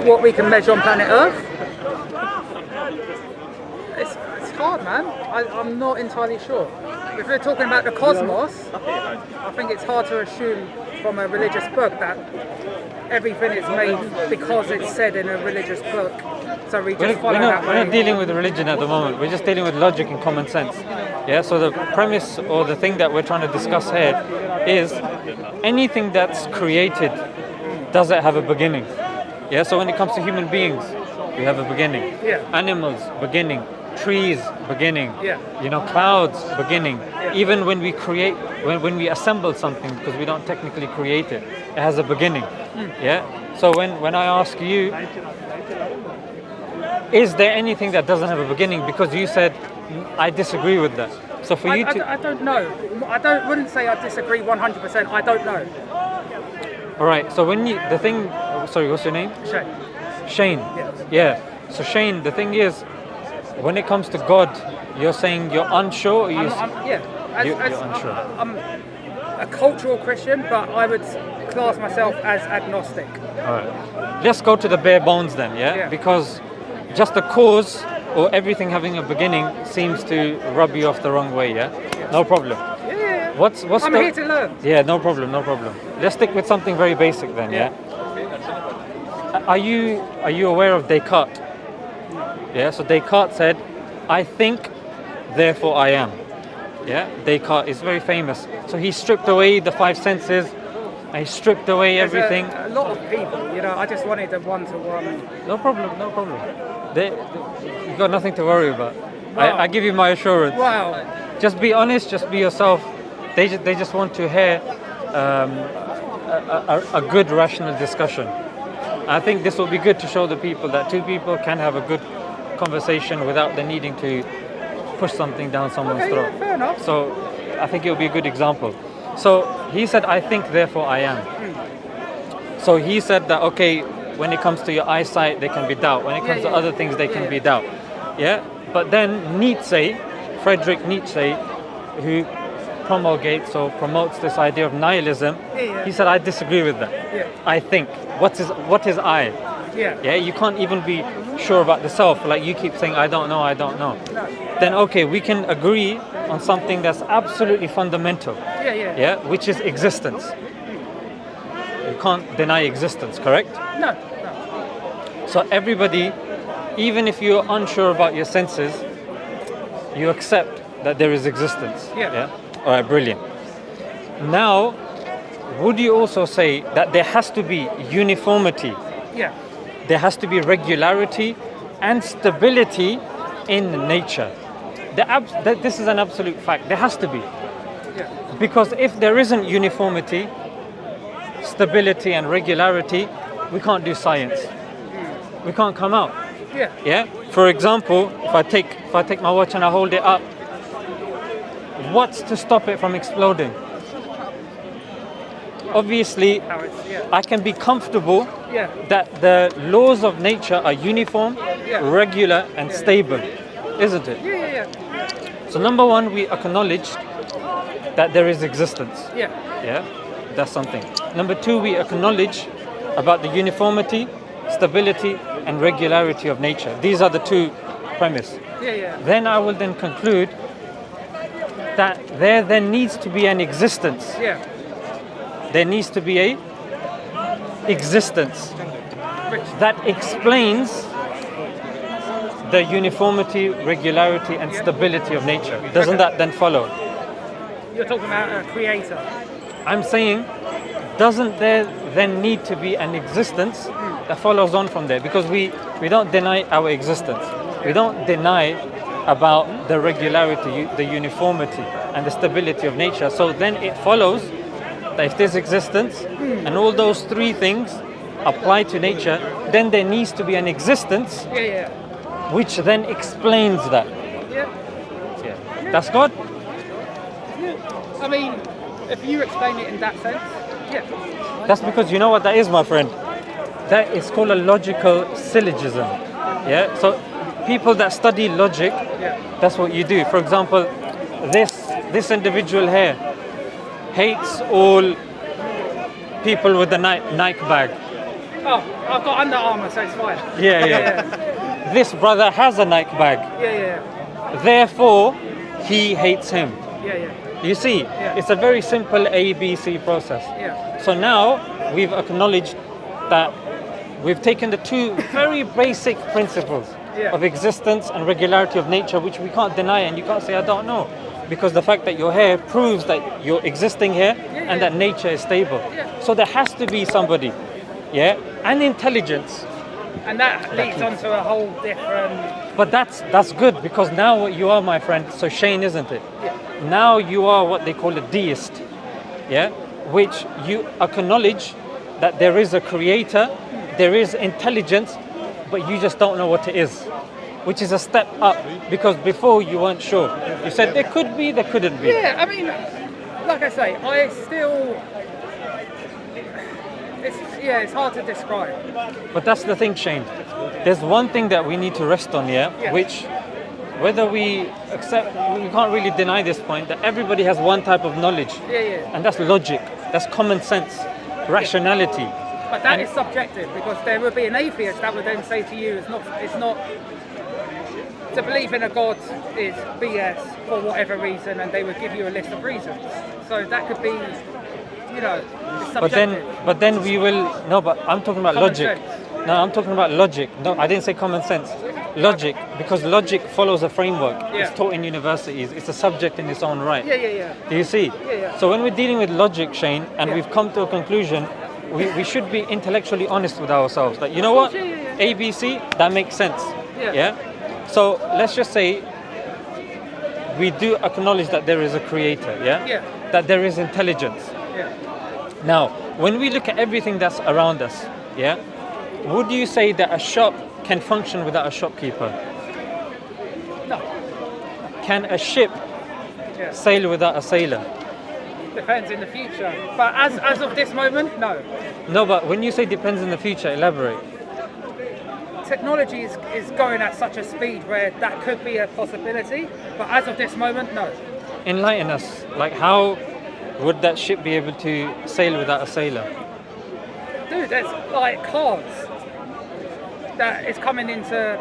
what we can measure on planet Earth? It's hard, man. I'm not entirely sure. If we're talking about the cosmos, I think it's hard to assume from a religious book that everything is made because it's said in a religious book. So we just follow that way. We're not dealing with religion at the moment. We're just dealing with logic and common sense. Yeah. So the premise or the thing that we're trying to discuss here is anything that's created, does it have a beginning? Yeah. So when it comes to human beings, we have a beginning. Yeah. Animals, beginning. Trees, beginning. Yeah. Clouds, beginning. Even when we create, when we assemble something, because we don't technically create it, it has a beginning. Yeah. So when I ask you, is there anything that doesn't have a beginning? Because you said I disagree with that. So for you to, I don't know. Wouldn't say I disagree 100%. I don't know. all right. So when you sorry, what's your name? Shane. Yes. Yeah. So Shane, the thing is, when it comes to God, you're saying you're unsure. Or you're unsure. I'm a cultural Christian, but I would class myself as agnostic. All right. Let's go to the bare bones then, yeah? Because just the cause or everything having a beginning seems to rub you off the wrong way, yeah? No problem. Yeah. What's I'm here to learn. Yeah, no problem. Let's stick with something very basic then, yeah? Are you aware of Descartes? Yeah, so Descartes said, I think, therefore I am. Yeah, Descartes is very famous. So he stripped away the five senses, and he stripped away everything. A lot of people, I just wanted a one-to-one. No problem. You got nothing to worry about. Wow. I give you my assurance. Wow. Just be honest, just be yourself. They just want to hear a good rational discussion. I think this will be good to show the people that two people can have a good conversation without the needing to push something down someone's throat. Fair enough. So I think it will be a good example. So he said, I think, therefore I am. So he said that, okay, when it comes to your eyesight, there can be doubt. When it comes to other things, there can be doubt. Yeah? But then Friedrich Nietzsche, who promotes this idea of nihilism, he said, I disagree with that. Yeah. I think. What is I? Yeah. You can't even be sure about the self. Like you keep saying, I don't know. No. Then okay, we can agree on something that's absolutely fundamental. Yeah, which is existence. You can't deny existence, correct? No. So everybody, even if you're unsure about your senses, you accept that there is existence. Yeah? All right, brilliant. Now, would you also say that there has to be uniformity? Yeah. There has to be regularity and stability in nature. This is an absolute fact. There has to be. Yeah. Because if there isn't uniformity, stability and regularity, we can't do science. We can't come out. Yeah. For example, if I take my watch and I hold it up, what's to stop it from exploding? Obviously, I can be comfortable that the laws of nature are uniform, regular, and stable, isn't it? Yeah. So number one, we acknowledge that there is existence. Yeah. That's something. Number two, we acknowledge about the uniformity, stability, and regularity of nature. These are the two premises. Yeah. Then I will then conclude that there then needs to be an existence. Yeah. There needs to be a existence that explains the uniformity, regularity, and stability of nature. Doesn't that then follow? You're talking about a creator. I'm saying, doesn't there then need to be an existence that follows on from there? Because we don't deny our existence. We don't deny about the regularity, the uniformity, and the stability of nature. So then it follows that if there's existence and all those three things apply to nature, then there needs to be an existence which then explains that. Yeah. That's God? Yeah. I mean, if you explain it in that sense, That's because you know what that is, my friend? That is called a logical syllogism. Yeah? So people that study logic, that's what you do. For example, this individual here hates all people with the Nike bag. Oh, I've got Under Armour, so it's fine. Yeah. This brother has a Nike bag. Yeah. Therefore, he hates him. Yeah. You see, it's a very simple ABC process. Yeah. So now we've acknowledged that we've taken the two very basic principles of existence and regularity of nature, which we can't deny, and you can't say, I don't know. Because the fact that you're here proves that you're existing here and that nature is stable. So there has to be somebody, and intelligence. And that leads on to a whole different... But that's good, because now what you are, my friend, so Shane, isn't it? Yeah. Now you are what they call a deist, which you acknowledge that there is a creator, there is intelligence, but you just don't know what it is, which is a step up, because before you weren't sure. You said there could be, there couldn't be. Yeah, I mean, like I say, I still... It's hard to describe. But that's the thing, Shane. There's one thing that we need to rest on, which, whether we accept, we can't really deny this point, that everybody has one type of knowledge. And that's logic, that's common sense, rationality. But that is subjective, because there would be an atheist that would then say to you, it's not to believe in a God is BS for whatever reason, and they would give you a list of reasons. So that could be, subjective. But then we will, no, but I'm talking about Common logic. sense. No, I'm talking about logic. No, I didn't say common sense. Logic, because logic follows a framework. It's taught in universities. It's a subject in its own right. Yeah. Do you see? Yeah. So when we're dealing with logic, Shane, and we've come to a conclusion, we should be intellectually honest with ourselves. Like, you know what? ABC, that makes sense. Yeah? So let's just say we do acknowledge that there is a creator, that there is intelligence. Now, when we look at everything that's around us, would you say that a shop can function without a shopkeeper? No. Can a ship sail without a sailor? Depends in the future. But as of this moment, no. No, but when you say depends in the future, elaborate. Technology is going at such a speed where that could be a possibility, but as of this moment, no. Enlighten us. Like, how would that ship be able to sail without a sailor? Dude, there's like cars that is coming into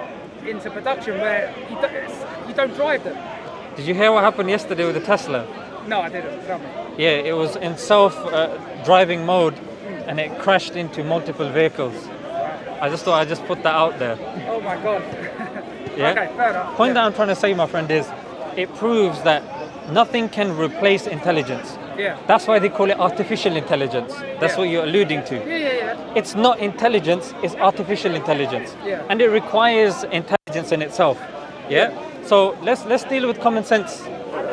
production where you don't drive them. Did you hear what happened yesterday with the Tesla? No, I didn't. Tell me. Yeah, it was in self-driving mode, and it crashed into multiple vehicles. I just thought I'd just put that out there. Oh my God. Yeah? Okay, fair enough. Point that I'm trying to say, my friend, is it proves that nothing can replace intelligence. Yeah. That's why they call it artificial intelligence. That's what you're alluding to. Yeah. It's not intelligence, it's artificial intelligence. Yeah. And it requires intelligence in itself. Yeah? So let's deal with common sense.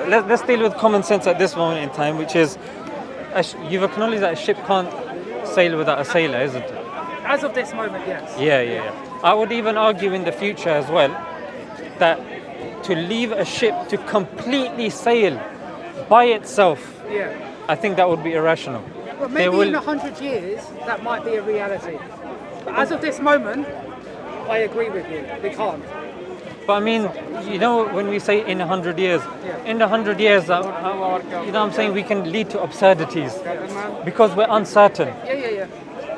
Let's deal with common sense at this moment in time, which is, you've acknowledged that a ship can't sail without a sailor, isn't it? As of this moment, yes. Yeah. I would even argue in the future as well that to leave a ship to completely sail by itself, I think that would be irrational. Well, maybe in 100 years, that might be a reality. But as of this moment, I agree with you. We can't. But I mean, when we say in 100 years, in 100 years, I'm saying we can lead to absurdities because we're uncertain. Yeah.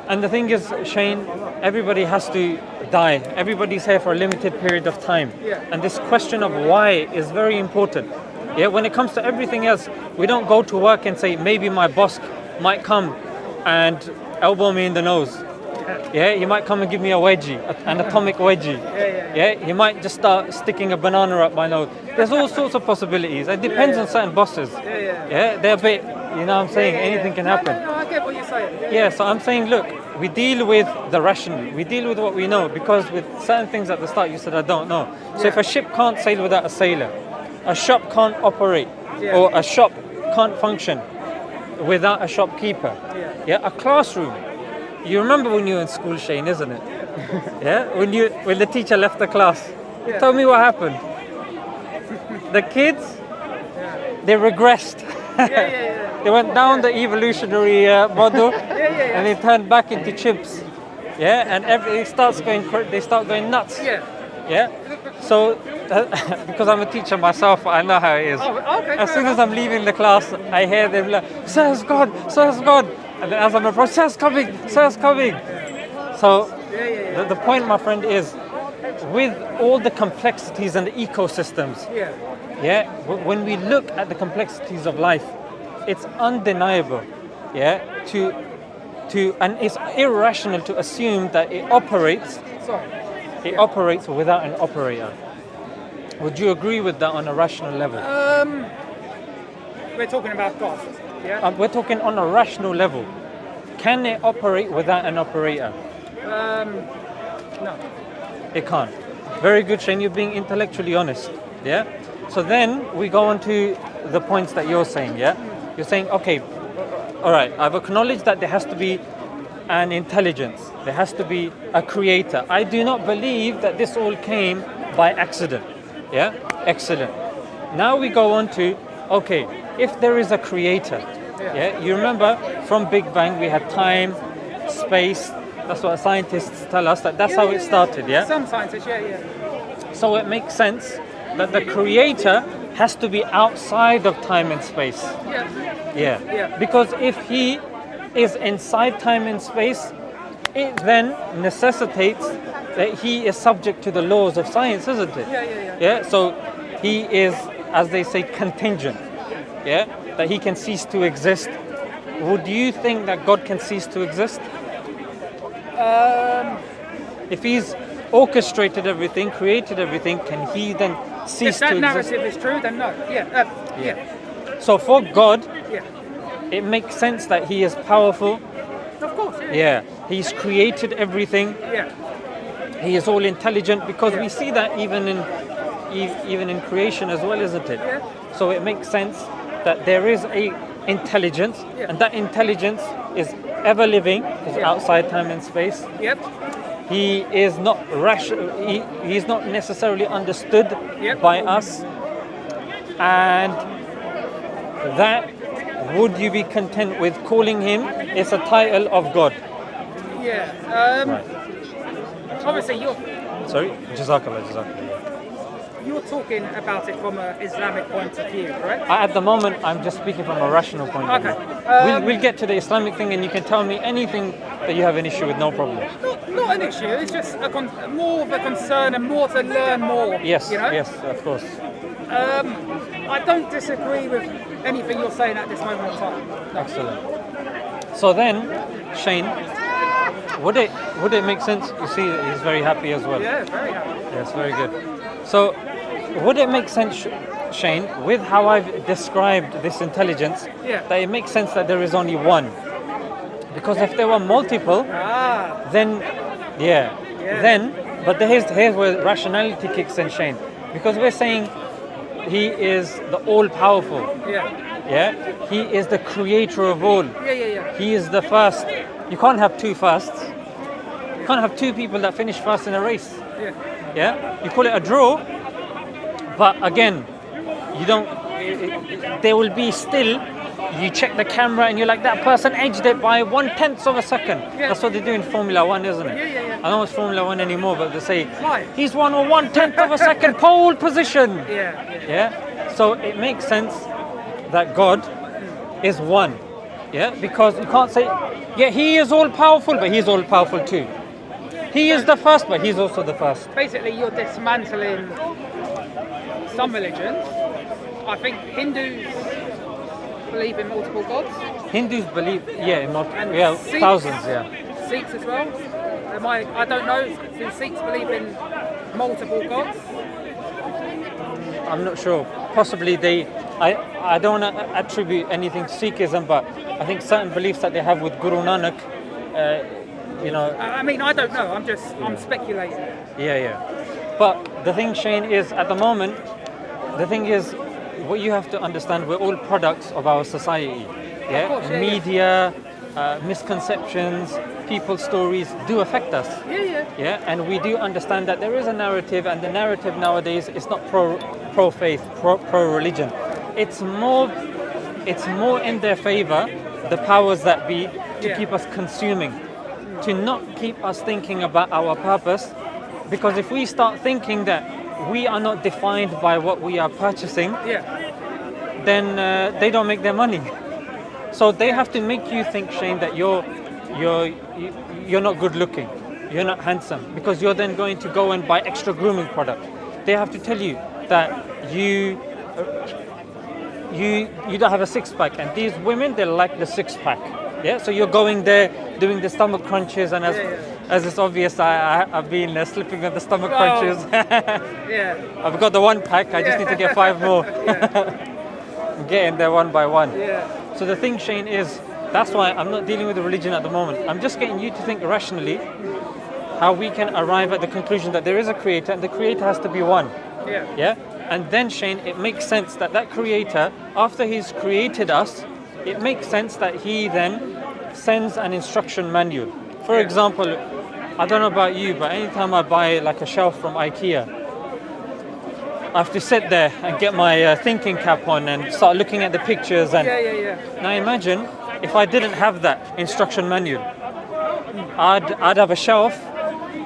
And the thing is, Shane, everybody has to die. Everybody's here for a limited period of time. And this question of why is very important. When it comes to everything else, we don't go to work and say, maybe my boss might come and elbow me in the nose. He might come and give me a wedgie, an atomic wedgie. He might just start sticking a banana up my nose. There's all sorts of possibilities. It depends on certain bosses. They're a bit, anything can happen. No, I get what you're saying. So I'm saying, look, we deal with the rational. We deal with what we know, because with certain things at the start you said I don't know. So if a ship can't sail without a sailor, a shop can't operate, or a shop can't function without a shopkeeper. A classroom. You remember when you were in school, Shane, isn't it? When the teacher left the class. Tell me what happened. The kids, they regressed. They went down the evolutionary model, and they turned back into chimps. And they start going nuts. So, because I'm a teacher myself, I know how it is. As soon as I'm leaving the class, I hear them like, "Sir's gone, Sir's gone." And then as I'm approaching, "Sir's coming, Sir's coming." So Yeah. the point, my friend, is with all the complexities and the ecosystems, when we look at the complexities of life, it's undeniable, and it's irrational to assume that it operates without an operator. Would you agree with that on a rational level? We're talking about God. Yeah. We're talking on a rational level. Can it operate without an operator? No. It can't. Very good, Shane. You're being intellectually honest. Yeah. So then we go on to the points that you're saying. Yeah. You're saying, okay, all right. I've acknowledged that there has to be an intelligence. There has to be a creator. I do not believe that this all came by accident. Yeah. Excellent. Now we go on to, okay, if there is a creator. Yeah. You remember from Big Bang we had time, space. That's what scientists tell us. That's how it started. Yeah. Some scientists, yeah. So it makes sense that the creator has to be outside of time and space. Yeah. Because if he is inside time and space, it then necessitates that he is subject to the laws of science, isn't it? Yeah. So he is, as they say, contingent. Yeah. That he can cease to exist. Would you think that God can cease to exist? If he's orchestrated everything, created everything, can he then cease to exist? If that narrative is true, then no. Yeah. So for God, it makes sense that he is powerful. Of course. Yeah. He's created everything. Yeah. He is all intelligent, because we see that even in creation as well, isn't it? Yeah. So it makes sense that there is a intelligence, and that intelligence is ever living, is outside time and space. Yep. He is not he is not necessarily understood by us, and that, would you be content with calling him? It's a title of God. Yeah. Obviously, Sorry, Jazakallah. you're talking about it from an Islamic point of view, correct? At the moment, I'm just speaking from a rational point of view. We'll get to the Islamic thing, and you can tell me anything that you have an issue with, no problem. Not an issue. It's just more of a concern and more to learn more. Yes, you know? yes, of course. I don't disagree with anything you're saying at this moment in time. No. Excellent. So then, Shane, would it make sense? You see, he's very happy as well. Yeah, very happy. Yes, very good. So, would it make sense, Shane, with how I've described this intelligence, that it makes sense that there is only one? Because if there were multiple, then, but here's where rationality kicks in, Shane. Because we're saying he is the all-powerful. He is the creator of all. He is the first. You can't have two firsts. You can't have two people that finish first in a race. You call it a draw, but again, you don't. There will be still. You check the camera and you're like, that person edged it by 1/10 of a second. That's what they do in Formula One, isn't it? I don't know it's Formula One anymore, but they say he's won a 1/10 of a second pole position. So it makes sense that God is one. Because you can't say, he is all powerful, but he's all powerful too. He is the first, but he's also the first. Basically, you're dismantling some religions. I think Hindus believe in multiple gods. Hindus believe, in multiple, Sikhs, thousands, Sikhs as well. I don't know. Do Sikhs believe in multiple gods? I'm not sure. Possibly I don't want to attribute anything to Sikhism, but I think certain beliefs that they have with Guru Nanak, I mean, I don't know. I'm speculating. But the thing, Shane, is at the moment, what you have to understand, we're all products of our society. Of course, Media, misconceptions, people's stories do affect us. And we do understand that there is a narrative, and the narrative nowadays is not pro faith, pro religion. It's more in their favor, the powers that be, to keep us consuming, to not keep us thinking about our purpose. Because if we start thinking that we are not defined by what we are purchasing, then they don't make their money. So they have to make you think, Shane, that you're not good looking. you're not handsome, because you're then going to go and buy extra grooming product. They have to tell you that you don't have a six-pack, and these women, they like the six-pack. Yeah, so you're going there doing the stomach crunches, and as it's obvious, I've been slipping on the stomach crunches. Yeah. I've got the one pack. I just need to get 5 more. I'm getting there one by one. Yeah. So the thing, Shane, is that's why I'm not dealing with the religion at the moment. I'm just getting you to think rationally how we can arrive at the conclusion that there is a creator, and the creator has to be one. Yeah. Yeah? And then, Shane, it makes sense that that creator, after he's created us, it makes sense that he then sends an instruction manual. For example, I don't know about you, but anytime I buy like a shelf from IKEA, I have to sit there and get my thinking cap on and start looking at the pictures. And now imagine if I didn't have that instruction manual. I'd have a shelf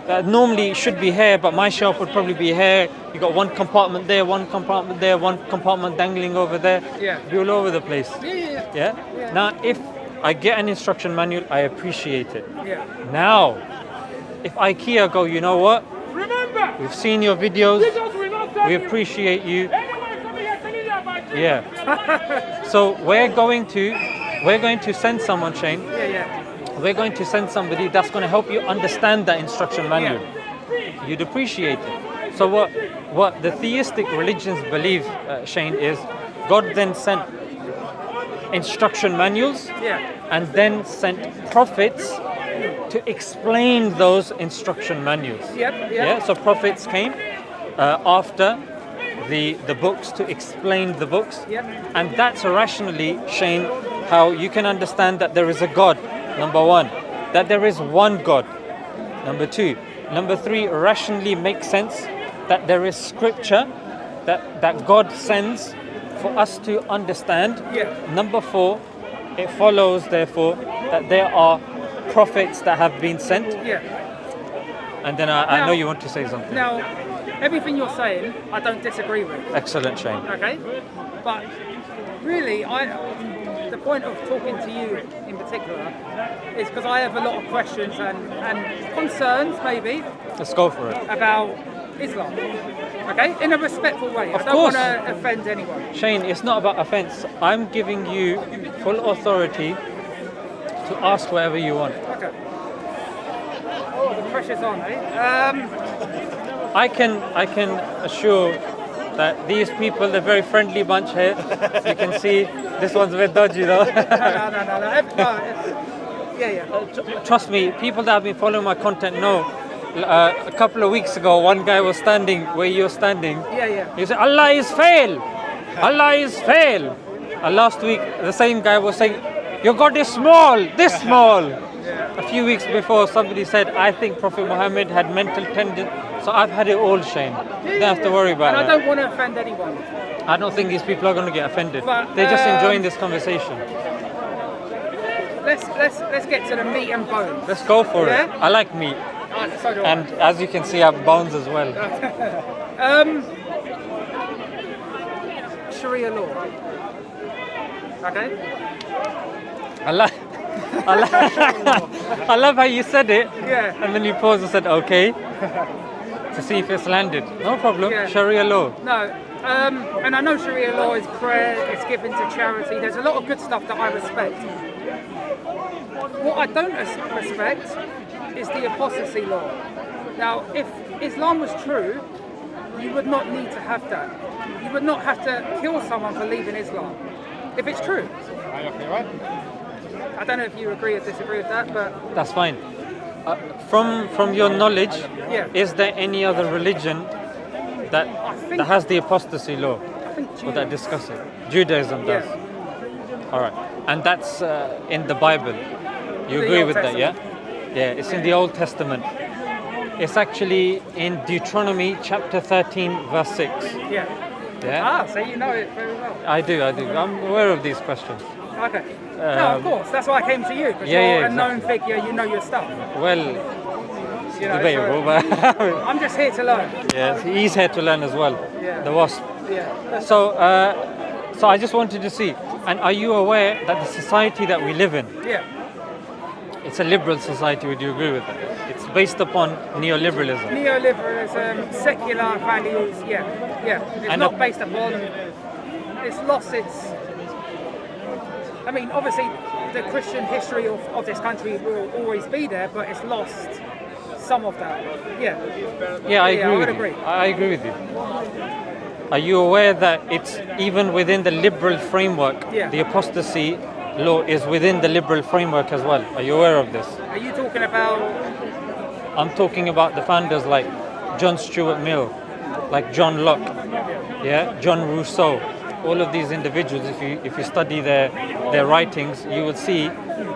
that normally should be here, but my shelf would probably be here. You got one compartment there, one compartment there, one compartment dangling over there. Yeah. Be all over the place. Yeah. Now, if I get an instruction manual, I appreciate it. Yeah. Now, if IKEA go, you know what? Remember, We've seen your videos. Jesus will not tell We you. appreciate you. Anyone coming here telling you about Jesus. Yeah. So we're going to send someone, Shane. Yeah. We're going to send somebody that's going to help you understand that instruction manual. You'd appreciate it. So what the theistic religions believe, Shane, is God then sent instruction manuals and then sent prophets to explain those instruction manuals. Yeah. So prophets came after the books to explain the books. And that's rationally, Shane, how you can understand that there is a God. Number one, that there is one God. Number two. Number three, rationally makes sense that there is scripture that God sends for us to understand. Number four, it follows, therefore, that there are prophets that have been sent. And then I know you want to say something. Now, everything you're saying, I don't disagree with. Excellent, Shane. Okay? But really, the point of talking to you in particular is because I have a lot of questions and concerns, maybe, Let's go for it. about Islam. Okay? In a respectful way. Of I don't course. want to offend anyone. Shane, it's not about offense. I'm giving you full authority to ask whatever you want. Okay. Oh, the pressure's on, eh? I can assure that these people, they're a very friendly bunch here. You can see this one's a bit dodgy though. No. Yeah. Trust me, people that have been following my content know. A couple of weeks ago, one guy was standing where you're standing. Yeah. He said, Allah is fail. Allah is fail. And last week, the same guy was saying, your God is small, this small. A few weeks before, somebody said, I think Prophet Muhammad had mental tendencies. So I've had it all, Shane. You don't have to worry about it. And I don't want to offend anyone. I don't think these people are going to get offended. But, They're just enjoying this conversation. Let's get to the meat and bones. Let's go for it. Yeah? I like meat. So do I. And as you can see, I have bones as well. Sharia law. Okay? I love how you said it. Yeah. And then you paused and said, okay. To see if it's landed. No problem. Yeah. Sharia law. No. And I know Sharia law is prayer, it's given to charity. There's a lot of good stuff that I respect. What I don't respect is the apostasy law. Now, if Islam was true, you would not need to have that. You would not have to kill someone for leaving Islam. If it's true. I don't know if you agree or disagree with that, but... That's fine. From your knowledge, is there any other religion that has the apostasy law? I think Or that discuss it? Judaism does. All right. And that's in the Bible. You The agree Old with that, yeah? Yeah, it's in the Old Testament. It's actually in Deuteronomy chapter 13, verse 6. Yeah? So you know it very well. I do. I'm aware of these questions. Okay. No, of course. That's why I came to you, because you're a known figure, you know your stuff. Well, You know, debatable, but I'm just here to learn. yeah, he's here to learn as well. Yeah. The wasp. Yeah. So I just wanted to see, and are you aware that the society that we live in, Yeah. It's a liberal society. Would you agree with that? It's based upon neoliberalism. Neoliberalism, secular values, yeah. It's And not a- based upon. It's lost its. I mean, obviously, the Christian history of this country will always be there, but it's lost some of that. Yeah. Yeah, I Yeah, agree I would with you. agree. I agree with you. Are you aware that it's even within the liberal framework, Yeah. the apostasy law is within the liberal framework as well? Are you aware of this? Are you talking about? I'm talking about the founders like John Stuart Mill, like John Locke, yeah, John Rousseau. All of these individuals, if you study their writings, you will see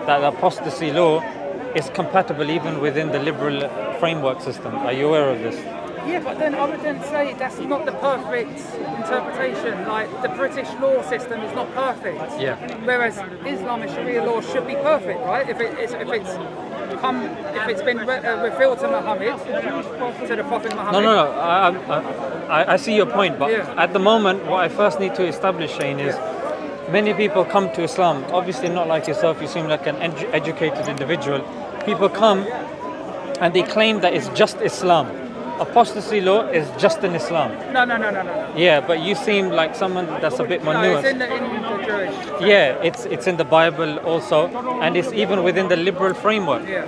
that the apostasy law is compatible even within the liberal framework system. Are you aware of this? Yeah, but then I would then say that's not the perfect interpretation. Like the British law system is not perfect. Yeah. Whereas Islam and Sharia law should be perfect, right? If it's been revealed to Muhammad, to the Prophet Muhammad. No. I see your point, but Yeah. at the moment, what I first need to establish, Shane, is many people come to Islam. Obviously, not like yourself. You seem like an educated individual. People come and they claim that it's just Islam. Apostasy law is just in Islam. No. Yeah, but you seem like someone that's a bit more No, nuanced. it's in the Jewish. Yeah, it's in the Bible also, and it's even within the liberal framework. Yeah.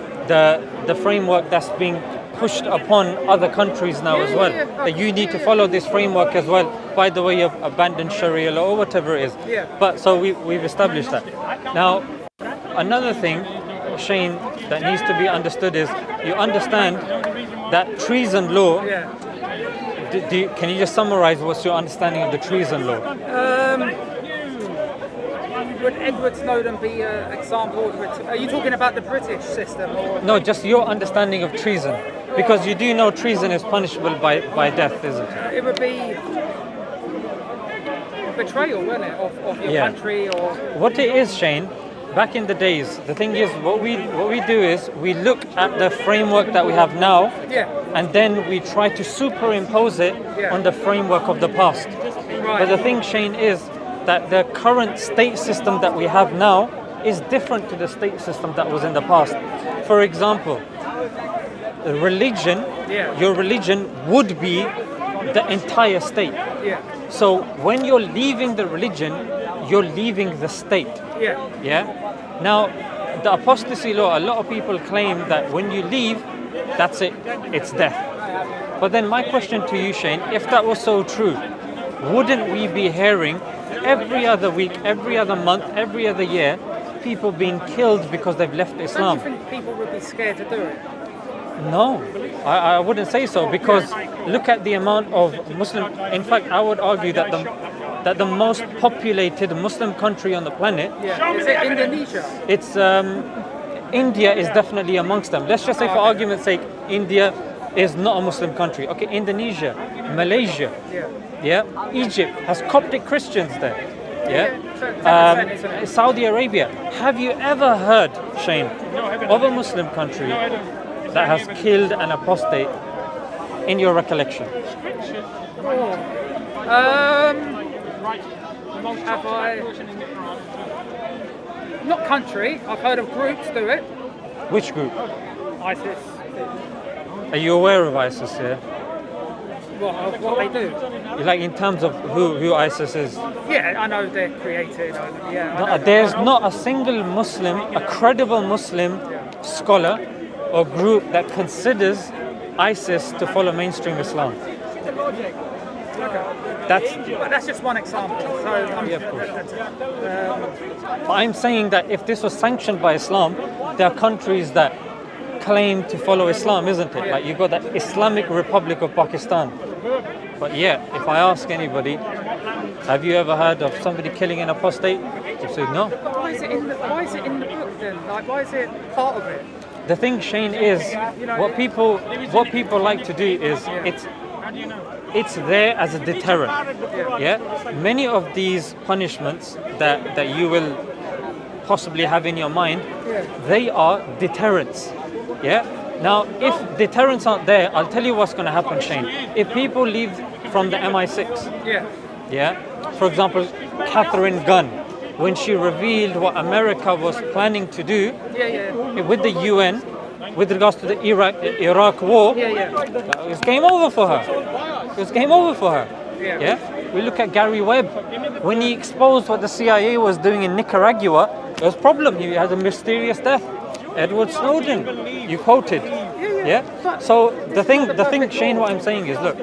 The framework that's being pushed upon other countries now as well. That you need to follow this framework as well. By the way, you've abandoned Sharia law or whatever it is. Yeah. But so we've established that. Now, another thing, Shane, that needs to be understood is you understand that treason law. Yeah. Can you just summarize what's your understanding of the treason law? Would Edward Snowden be an example? Are you talking about the British system? Or? No, just your understanding of treason. Because you do know treason is punishable by death, isn't it? It would be betrayal, wouldn't it, of your country or? What it is, Shane, back in the days, the thing is, what we do is we look at the framework that we have now, and then we try to superimpose it on the framework of the past. Right. But the thing, Shane, is that the current state system that we have now is different to the state system that was in the past. For example, religion, your religion would be the entire state. Yeah. So when you're leaving the religion, you're leaving the state. Yeah. Now, the apostasy law, a lot of people claim that when you leave, that's it, it's death. But then my question to you, Shane, if that was so true, wouldn't we be hearing every other week, every other month, every other year, people being killed because they've left Islam? Don't you think people would be scared to do it? No, I wouldn't say so, because look at the amount of Muslim. In fact, I would argue that the most populated Muslim country on the planet, Yeah. Is it Indonesia? it's India is definitely amongst them. Let's just say, for argument's sake, India is not a Muslim country. Okay, Indonesia, Malaysia, Egypt has Coptic Christians there. So 10%, isn't it? Saudi Arabia. Have you ever heard, Shane, of a Muslim country that has killed an apostate in your recollection? Have I? Not country. I've heard of groups do it. Which group? ISIS. Are you aware of ISIS? Yeah. What they do? Like in terms of who ISIS is? Yeah, I know they're created. I know There's not a single Muslim, a credible Muslim scholar or group that considers ISIS to follow mainstream Islam. That's just one example. So Of course. But I'm saying that if this was sanctioned by Islam, there are countries that claim to follow Islam, isn't it? Like you got the Islamic Republic of Pakistan. But if I ask anybody, have you ever heard of somebody killing an apostate? They say no. But why is it in the book then? Like, why is it part of it? The thing, Shane, is what people like to do is it's there as a deterrent. Many of these punishments that you will possibly have in your mind, they are deterrents. Now, if deterrents aren't there, I'll tell you what's going to happen, Shane. If people leave from the MI6, for example, Catherine Gunn, when she revealed what America was planning to do with the UN with regards to the Iraq war, it was game over for her. It was game over for her. Yeah. We look at Gary Webb. When he exposed what the CIA was doing in Nicaragua, there was a problem. He had a mysterious death. Edward Snowden, you quoted. Yeah. So the thing, Shane, what I'm saying is, look,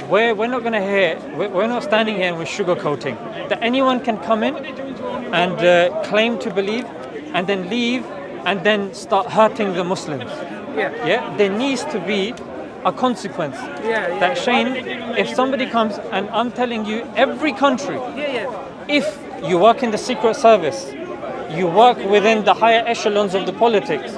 we're not going to hear, we're not standing here and we're sugarcoating that anyone can come in and claim to believe and then leave and then start hurting the Muslims. Yeah. There needs to be a consequence. That Shane, if somebody comes and I'm telling you, every country, if you work in the Secret Service, you work within the higher echelons of the politics,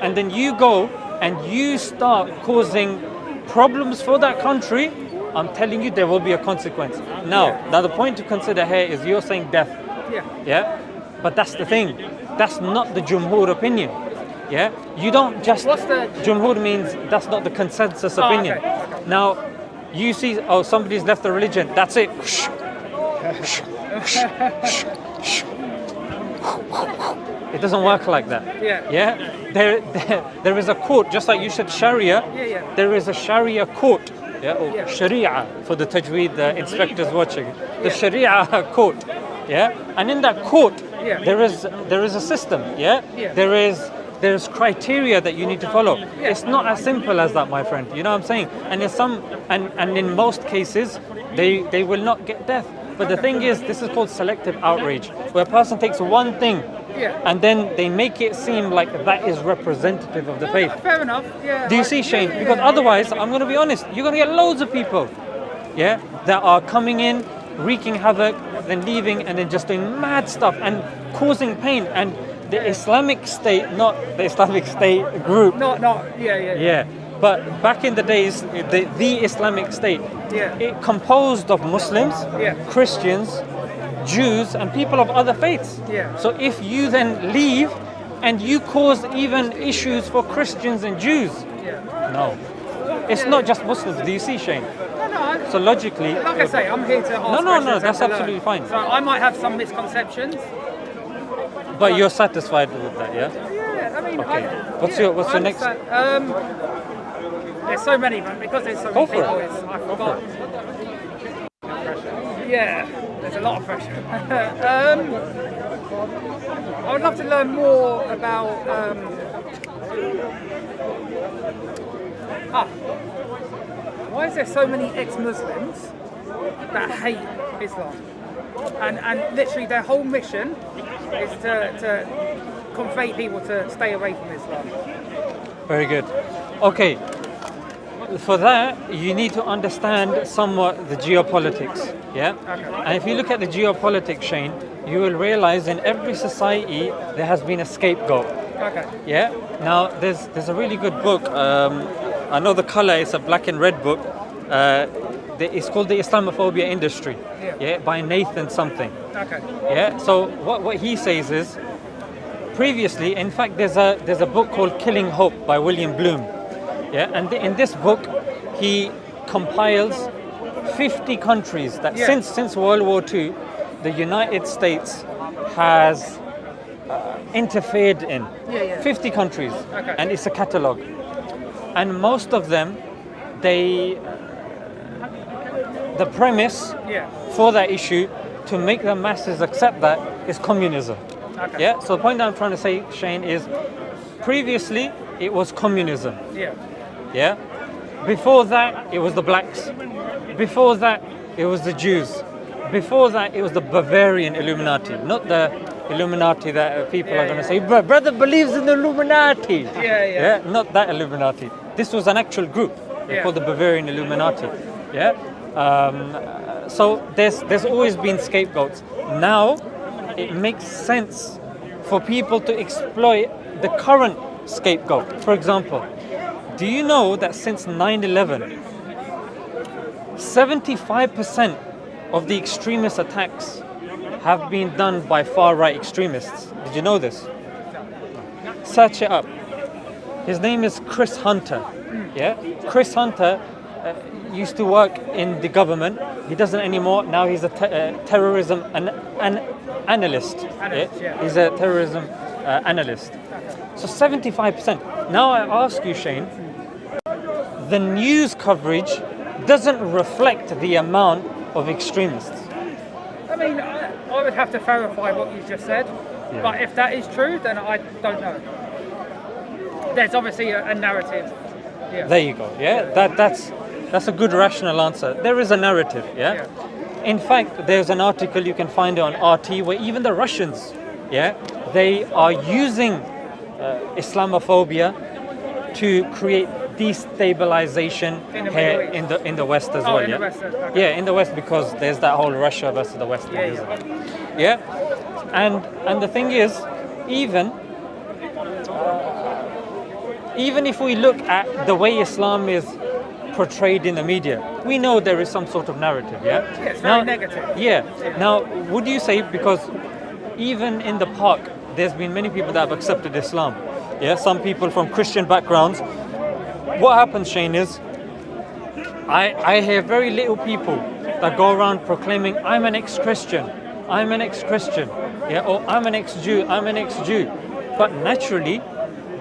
and then you go and you start causing problems for that country, I'm telling you there will be a consequence. Now the point to consider here is you're saying death. But that's the thing. That's not the Jumhur opinion. You don't just... What's the... Jumhur means that's not the consensus opinion. Okay. Now, you see, somebody's left the religion, that's it. It doesn't work like that. There is a court, just like you said Sharia, there is a Sharia court, or Sharia for the Tajweed inspectors watching. The Sharia court, and in that court, there is a system, there's criteria that you need to follow. It's not as simple as that, my friend. You know what I'm saying? And in most cases, they will not get death. But the thing is, this is called selective outrage, where a person takes one thing and then they make it seem like that is representative of the faith. Fair enough. Do you see, Shane? Because otherwise, I'm going to be honest, you're going to get loads of people, that are coming in, wreaking havoc, then leaving, and then just doing mad stuff and causing pain. And the Islamic State, not the Islamic State group. But back in the days, the Islamic State, it composed of Muslims, Christians, Jews, and people of other faiths. So if you then leave and you cause even issues for Christians and Jews, no. It's not just Muslims. Do you see, Shane? No. So logically... Like I say, I'm here to ask No, that's absolutely fine. So I might have some misconceptions. But you're satisfied with that, yeah? I mean... Okay. What's your next... there's so many, man, because there's so many people, I forgot. There's a lot of pressure. I would love to learn more about... why is there so many ex-Muslims that hate Islam? And literally their whole mission is to convey people to stay away from Islam. Very good. Okay. For that, you need to understand somewhat the geopolitics, And if you look at the geopolitics, Shane, you will realize in every society there has been a scapegoat. Now, there's a really good book. I know the color is a black and red book. It's called The Islamophobia Industry, by Nathan something. So what he says is, previously, in fact, there's a book called Killing Hope by William Bloom. And in this book, he compiles 50 countries that since World War II, the United States has interfered in. 50 countries, and it's a catalogue. And most of them, the premise for that issue, to make the masses accept that, is communism. So the point that I'm trying to say, Shane, is previously it was communism. Before that, it was the blacks. Before that, it was the Jews. Before that, it was the Bavarian Illuminati, not the Illuminati that people are going to say, brother believes in the Illuminati. Not that Illuminati. This was an actual group called the Bavarian Illuminati. So there's always been scapegoats. Now, it makes sense for people to exploit the current scapegoat. For example, do you know that since 9/11, 75% of the extremist attacks have been done by far-right extremists? Did you know this? Search it up. His name is Chris Hunter. Chris Hunter used to work in the government. He doesn't anymore. Now he's a terrorism an analyst. Yeah. He's a terrorism analyst. So 75%. Now I ask you, Shane, the news coverage doesn't reflect the amount of extremists. I mean, I would have to verify what you just said, but if that is true, then I don't know. There's obviously a narrative. Yeah. There you go. Yeah, that's a good rational answer. There is a narrative. Yeah. In fact, there's an article you can find on RT where even the Russians, they are using Islamophobia to create destabilization here in the West as well. In the West, okay. Yeah, in the West, because there's that whole Russia versus the West. Yeah. And the thing is, even if we look at the way Islam is portrayed in the media, we know there is some sort of narrative. Yeah, it's very negative. Yeah. Now, would you say, because even in the park, there's been many people that have accepted Islam. Yeah, some people from Christian backgrounds. What happens, Shane, is I hear very little people that go around proclaiming, I'm an ex-Christian, or I'm an ex-Jew. But naturally,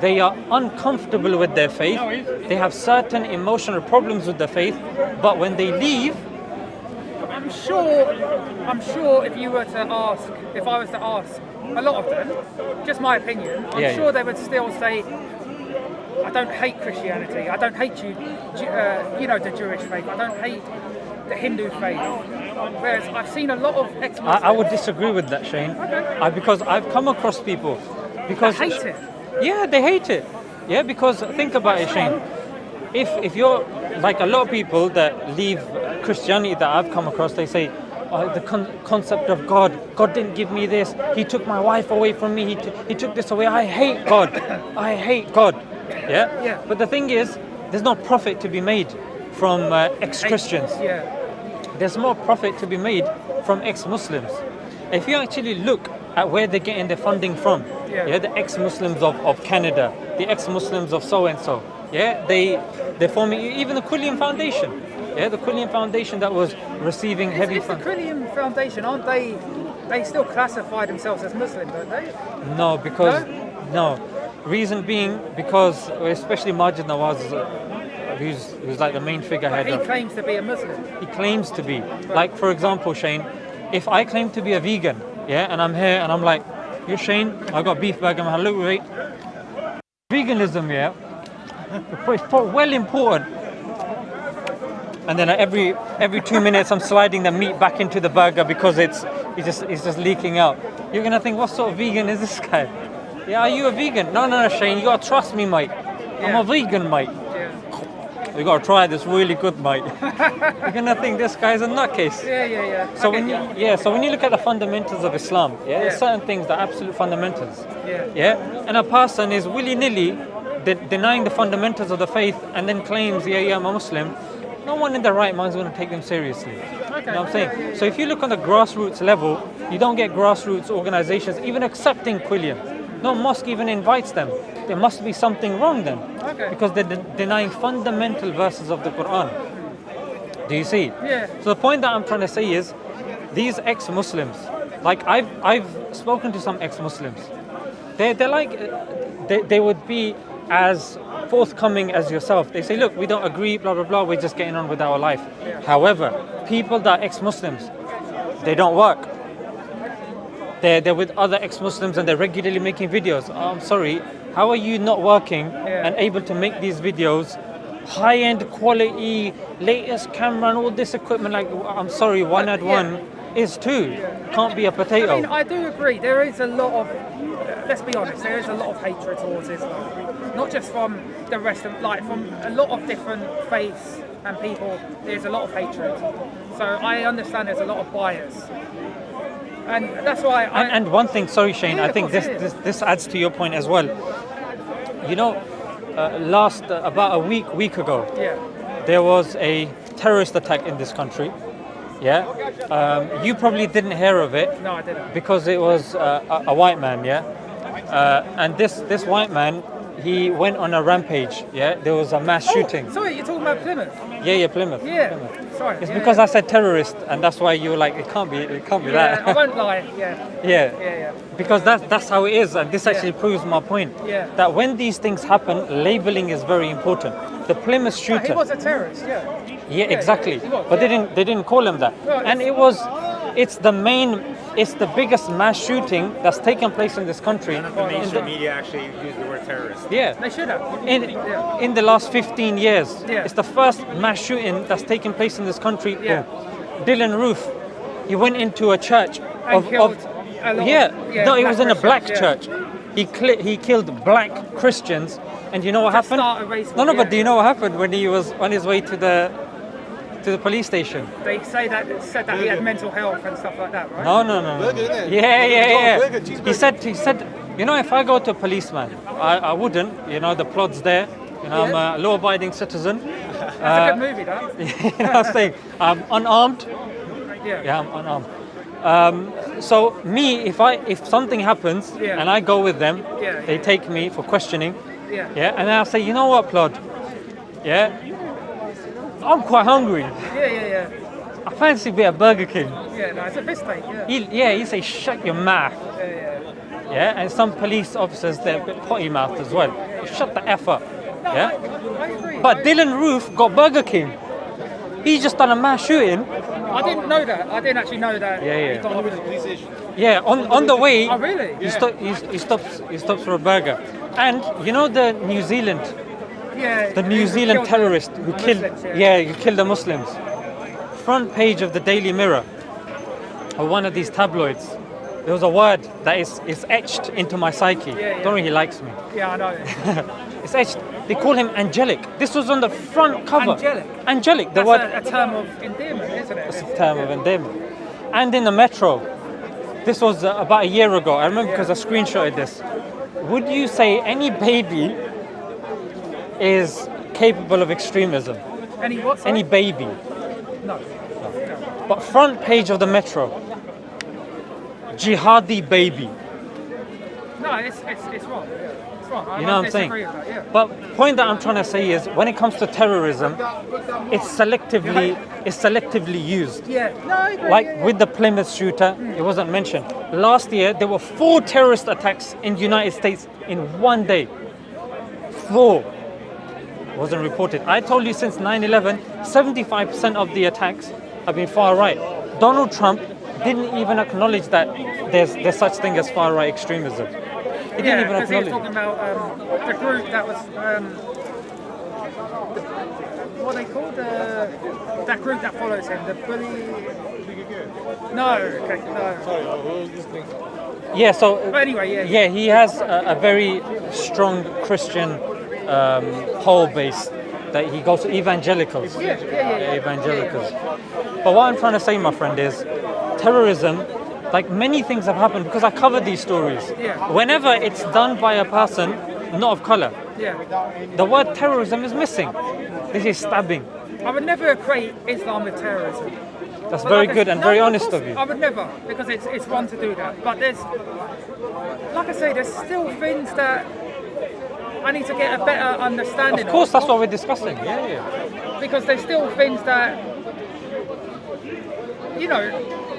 they are uncomfortable with their faith. They have certain emotional problems with their faith. But when they leave, I'm sure if I was to ask a lot of them, just my opinion, I'm sure they would still say, I don't hate Christianity, I don't hate the Jewish faith, I don't hate the Hindu faith. Whereas I've seen a lot of ex-Muslims. I would disagree with that, Shane. Okay. Because I've come across people because They hate it. Yeah, they hate it. Yeah, because think about it, Shane. If you're like a lot of people that leave Christianity that I've come across, they say, the concept of God didn't give me this. He took my wife away from me. He took this away. I hate God. I hate God. Yeah. But the thing is, there's no profit to be made from ex-Christians. Yeah. There's more profit to be made from ex-Muslims. If you actually look at where they're getting their funding from, the ex-Muslims of Canada, the ex-Muslims of so-and-so, they're forming even the Quilliam Foundation. Yeah, the Quilliam Foundation that was receiving heavy funds. The Quilliam Foundation, aren't they? They still classify themselves as Muslim, don't they? No, because no. Reason being, because especially Majid Nawaz, who's like the main figurehead. But he claims to be a Muslim. He claims to be. Like, for example, Shane, if I claim to be a vegan, and I'm here and I'm like, you're Shane, I got beef burger, man, look, wait. Veganism, it's well important. And then every 2 minutes I'm sliding the meat back into the burger because it's just leaking out. You're gonna think, what sort of vegan is this guy? Yeah, are you a vegan? No, Shane, you gotta trust me, mate. I'm a vegan, mate. You gotta try this really good, mate. You're gonna think this guy's a nutcase. Yeah. So when you look at the fundamentals of Islam, there's certain things that are absolute fundamentals. And a person is willy-nilly denying the fundamentals of the faith and then claims, I'm a Muslim. No one in their right mind is going to take them seriously. Okay. You know what I'm saying? So if you look on the grassroots level, you don't get grassroots organizations even accepting Quilliam. No mosque even invites them. There must be something wrong then. Okay. Because they're denying fundamental verses of the Quran. Do you see? Yeah. So the point that I'm trying to say is, these ex-Muslims, like I've spoken to some ex-Muslims. They're like, they would be as forthcoming as yourself. They say, look, we don't agree, blah, blah, blah, we're just getting on with our life. Yeah. However, people that are ex-Muslims, they don't work. They're with other ex-Muslims and they're regularly making videos. Oh, I'm sorry, how are you not working and able to make these videos, high-end quality, latest camera and all this equipment? Like, I'm sorry, one add one is two. Can't be a potato. I mean, I do agree. There is a lot of, let's be honest, there is a lot of hatred towards Islam. Not just from the rest of, from a lot of different faiths and people, there's a lot of hatred. So I understand there's a lot of bias. And that's why And one thing, sorry Shane, I think this adds to your point as well. You know, about a week ago, there was a terrorist attack in this country. You probably didn't hear of it. No, I didn't. Because it was a white man, and this white man, he went on a rampage. Yeah, there was a mass shooting. Sorry, you're talking about Plymouth. Yeah, Plymouth. Yeah. Plymouth. Sorry. It's yeah, because yeah. I said terrorist, and that's why you were like, it can't be Yeah, that. I won't lie. Yeah. Yeah. Yeah. Because that's how it is, and this actually proves my point. Yeah. That when these things happen, labeling is very important. The Plymouth No, shooter. he was a terrorist. Yeah. Yeah, exactly. he was, But yeah. they didn't call him that. Well, And it's the biggest mass shooting that's taken place in this country. None of the mainstream media actually use the word terrorist. Yeah. They should have. In the last 15 years, Yeah. it's the first mass shooting that's taken place in this country. Yeah. Dylan Roof, he went into a church And killed a lot no, of he was in a black Christians, church. He killed black Christians, and you know what To happened? start a race No, war, but yeah. do you know what happened when he was on his way to the police station? They said that he had mental health and stuff like that, right? No. Yeah. He said, you know, if I go to a policeman, I wouldn't. You know, the plot's there. You know, I'm a law-abiding citizen. That's a good movie, that. You know what I'm saying? I'm unarmed. Yeah. Yeah, I'm unarmed. So me, if something happens Yeah. and I go with them, Yeah, they yeah. take me for questioning. Yeah. Yeah, and I'll say, you know what, Plod? Yeah, I'm quite hungry. Yeah. I fancy a bit of Burger King. Yeah, no, it's a piss take, yeah. He say, shut your mouth. Yeah. Yeah, and some police officers, they're a bit potty mouthed as well. Shut the F up. Yeah. I agree. But Dylan Roof got Burger King. He just done a mass shooting. I didn't know that. I didn't actually know that. Yeah. He got Yeah, on the way. Oh, really? He stops for a burger. And you know the New Zealand killed terrorist who killed Muslims, who killed the Muslims. Front page of the Daily Mirror or one of these tabloids. There was a word that is etched into my psyche. Yeah. Don't really likes me. Yeah, I know. It's etched. They call him angelic. This was on the front cover. Angelic? Angelic. The That's word. a term of endearment, isn't it? It's a term of endearment. And in the metro, this was about a year ago. I remember because I screenshotted this. Would you say any baby is capable of extremism? Any what? sorry? Any baby? No. But front page of the metro, jihadi baby. No, it's wrong. It's wrong. I You know what I'm saying? disagree with that, yeah. But point that I'm trying to say is, when it comes to terrorism, it's selectively used. Yeah. No, I agree. Like with the Plymouth shooter, it wasn't mentioned. Last year, there were 4 terrorist attacks in the United States in one day. 4. Wasn't reported. I told you since 9/11, 75% of the attacks have been far right. Donald Trump didn't even acknowledge that there's such thing as far right extremism. He didn't even because he was acknowledge. talking about the group that was what are they called? That group that follows him, the bully. No, okay, no. Yeah. So. But anyway, yeah. Yeah, he has a very strong Christian whole base that he goes to evangelicals. Yeah. Evangelicals. But what I'm trying to say, my friend, is terrorism, like many things have happened because I cover these stories. Yeah. Whenever it's done by a person not of color, Yeah. the word terrorism is missing. This is stabbing. I would never equate Islam with terrorism. That's But very like, good and no, very no, honest course, of you. I would never, because it's wrong to do that. But there's, like I say, there's still things that I need to get a better understanding Of course, that's what we're discussing. Yeah. because there's still things that, you know,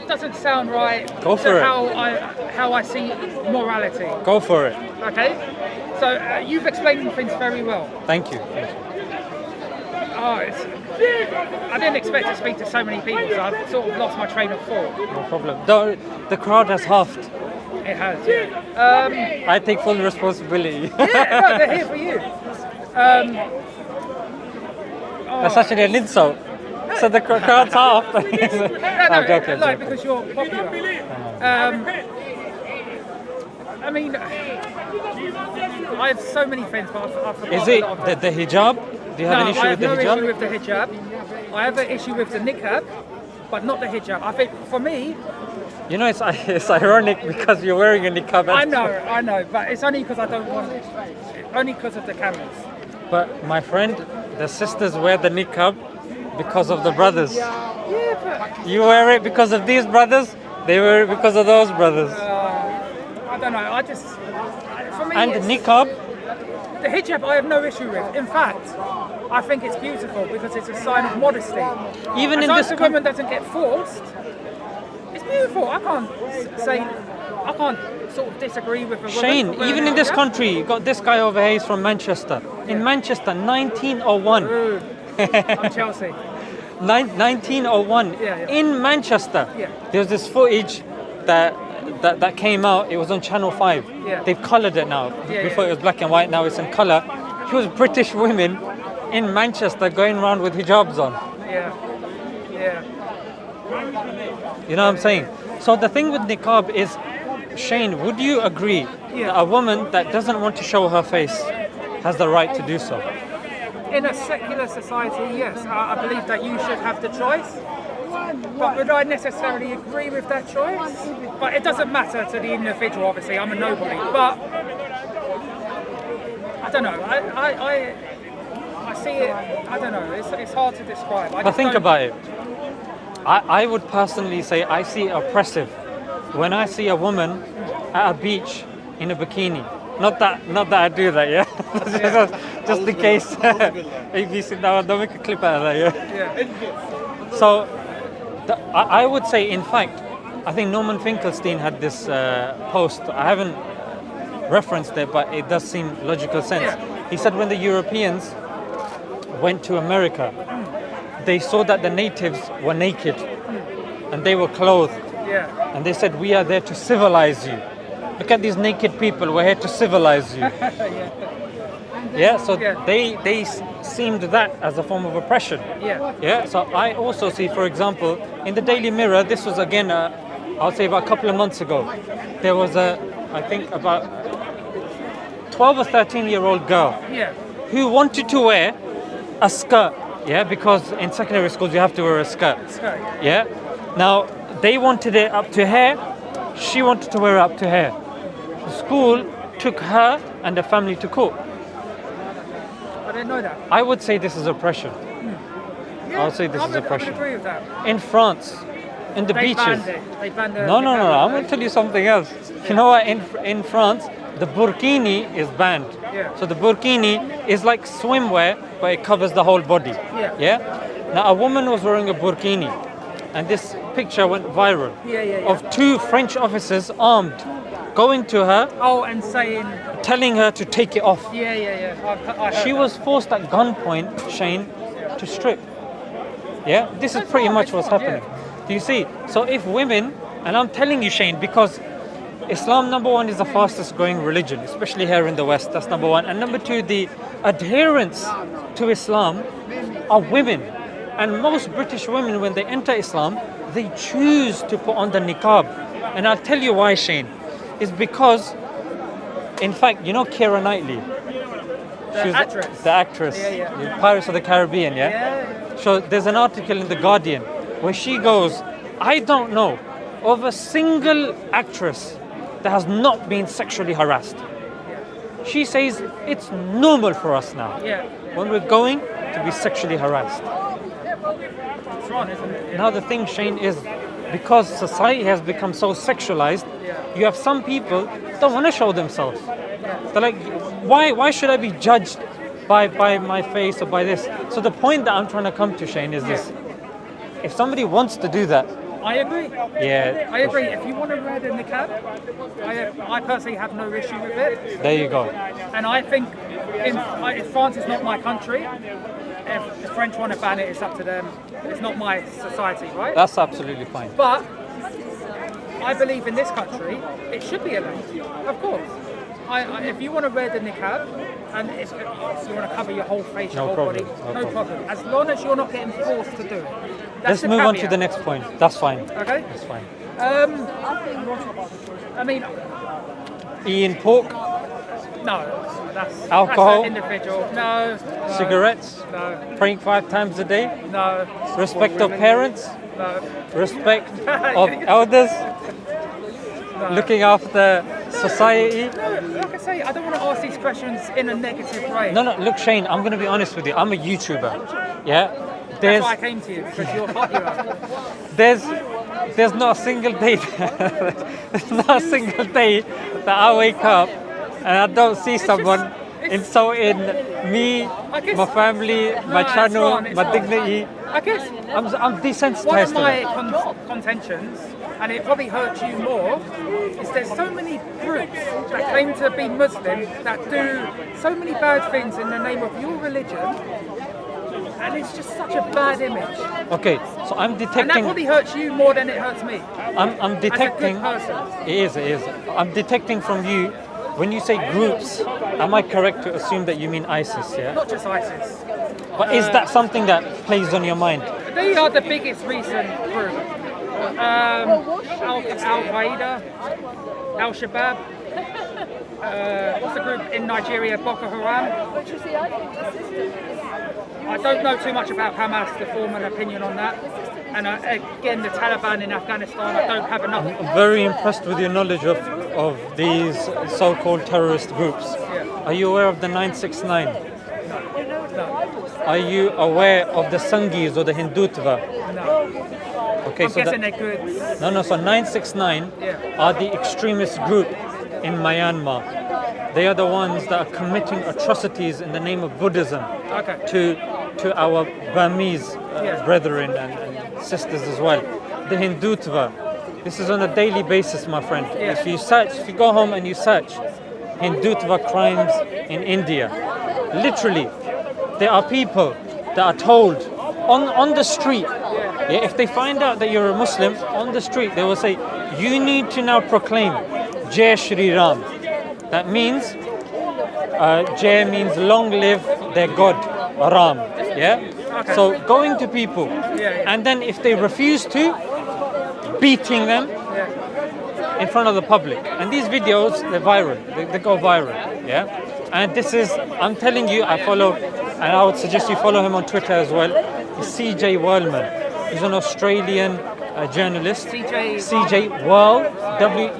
doesn't sound right Go to for it. how I see morality. Go for it. Okay, so you've explained things very well. Thank you. I didn't expect to speak to so many people, so I've sort of lost my train of thought. No problem. The crowd has halved. It has, yeah. I take full responsibility. Yeah, no, they're here for you. That's actually an insult. So the crowd's halved. No, I'm joking. like because you're popular. I mean, I have so many friends, but I've forgotten Is it a lot of them. the hijab? Do you have an issue I with have the no hijab? issue with the hijab. I have an issue with the niqab, but not the hijab. I think for me, You know, it's ironic because you're wearing a niqab. I know, but it's only because I don't want, only because of the cameras. But my friend, the sisters wear the niqab because of the brothers. Yeah, but You wear it because of these brothers. They wear it because of those brothers. I don't know. I just, for me, And it's, niqab The hijab I have no issue with. In fact, I think it's beautiful because it's a sign of modesty. Even As in long this as the woman doesn't get forced, it's beautiful. I can't sort of disagree with a woman. Shane, for wearing even a in this hijab. country, you got this guy over here, he's from Manchester. In Manchester, 1901. Ooh, I'm Chelsea. 1901 Yeah. in Manchester. Yeah. There's this footage that came out. It was on Channel 5. Yeah. They've coloured it now. Yeah, Before yeah. it was black and white, now it's in colour. It was British women in Manchester going around with hijabs on. Yeah. Yeah. You know what I'm saying? So the thing with niqab is, Shane, would you agree Yeah. that a woman that doesn't want to show her face has the right to do so? In a secular society, yes, I believe that you should have the choice. But would I necessarily agree with that choice? But it doesn't matter to the individual, obviously, I'm a nobody. But I don't know, I see it, I don't know, it's hard to describe. But think about it. I would personally say I see it oppressive when I see a woman at a beach in a bikini. Not that I do that, yeah? Just in case. ABC, now don't make a clip out of that, yeah? Yeah. So, I would say, in fact, I think Norman Finkelstein had this post. I haven't referenced it, but it does seem logical sense. Yeah. He said when the Europeans went to America, they saw that the natives were naked and they were clothed. Yeah. And they said, we are there to civilize you. Look at these naked people, we're here to civilize you. Yeah, so Yeah. they seemed that as a form of oppression. Yeah. Yeah, so I also see, for example, in the Daily Mirror, this was again, I'll say about a couple of months ago, there was I think about 12 or 13-year-old girl Yeah. who wanted to wear a skirt, yeah, because in secondary schools you have to wear a skirt, Skirt. yeah. Now, they wanted it up to here, she wanted to wear it up to here. The school took her and the family to court. I didn't know that. I would say this is oppression. Yeah, I'll say this is I oppression. would agree with that. In France, in the They beaches. banned it. They banned the No. the I'm going to tell you something else. You know what? In France, the burkini is banned. Yeah. So the burkini is like swimwear, but it covers the whole body. Yeah. Now a woman was wearing a burkini, and this picture went viral. Yeah. Of two French officers armed, going to her, Oh, and saying, telling her to take it off. yeah. I heard She that. was forced at gunpoint, Shane, to strip. Yeah, this is pretty much what's happening. Do you see? So if women, and I'm telling you, Shane, because Islam, number one, is the fastest growing religion, especially here in the West. That's number one. And number two, the adherents to Islam are women. And most British women, when they enter Islam, they choose to put on the niqab. And I'll tell you why, Shane. It's because, in fact, you know Keira Knightley? She was actress. The actress. Yeah. Pirates of the Caribbean, yeah? Yeah. So there's an article in The Guardian where she goes, I don't know of a single actress that has not been sexually harassed. She says it's normal for us now Yeah. when we're going to be sexually harassed. It's wrong, isn't it? Now the thing, Shane, is because society has become so sexualized, you have some people that don't want to show themselves. They're like, why should I be judged by my face or by this? So the point that I'm trying to come to, Shane, is this. If somebody wants to do that, I agree. yeah, I agree. If you want to wear the niqab, I personally have no issue with it. there you go. And I think if France is not my country, if the French want to ban it, it's up to them. It's not my society, right? That's absolutely fine. But I believe in this country, it should be allowed. Of course. If you want to wear the niqab, and if you want to cover your whole face, your No whole problem, body, no no problem. As long as you're not getting forced to do it. That's Let's the move on to caveat. the next point. That's fine. Okay. That's fine. I mean, Eating pork, no. That's Alcohol? That's an individual. No. cigarettes, No. praying 5 times a day, No. respect of parents, No. respect of elders, looking after society. Like I say, I don't want to ask these questions in a negative way. No, look, Shane, I'm going to be honest with you. I'm a YouTuber. Yeah? That's why I came to you, because you're popular. There's not a single day that I wake up and I don't see someone insulting me, I guess- my family, my it's channel, wrong, it's my wrong. dignity. I guess I'm desensitized one of to my that. contentions, and it probably hurts you more, is there's so many groups that claim to be Muslim that do so many bad things in the name of your religion, and it's just such a bad image. Okay, so I'm And that detecting. probably hurts you more than it hurts me. I'm detecting. As a good person. It is. I'm detecting from you when you say groups. Am I correct to assume that you mean ISIS? Yeah. Not just ISIS. But is that something that plays on your mind? They are the biggest recent group. Al-Qaeda, Al-Shabaab. What's the group in Nigeria? Boko Haram. I don't know too much about Hamas to form an opinion on that. And again, the Taliban in Afghanistan, I don't have enough. I'm very impressed with your knowledge of these so-called terrorist groups. Are you aware of the 969? Are you aware of the Sanghis or the Hindutva? No. Okay, I'm so guessing that, they're good. no, so 969 are the extremist group in Myanmar. They are the ones that are committing atrocities in the name of Buddhism Okay. to our Burmese Yeah. brethren and sisters as well. The Hindutva, this is on a daily basis, my friend. Yeah. If you go home and you search Hindutva crimes in India, literally, there are people that are told on the street, yeah, if they find out that you're a Muslim, on the street, they will say, you need to now proclaim Jai Shri Ram. That means, Jai means long live their God, Ram. Yeah? Okay. So going to people, Yeah. and then if they refuse to, beating them Yeah. in front of the public. And these videos, they're viral. They go viral. Yeah? And this is, I'm telling you, I follow, and I would suggest you follow him on Twitter as well. It's CJ Whirlman. He's an Australian journalist. CJ Whirl, Werleman.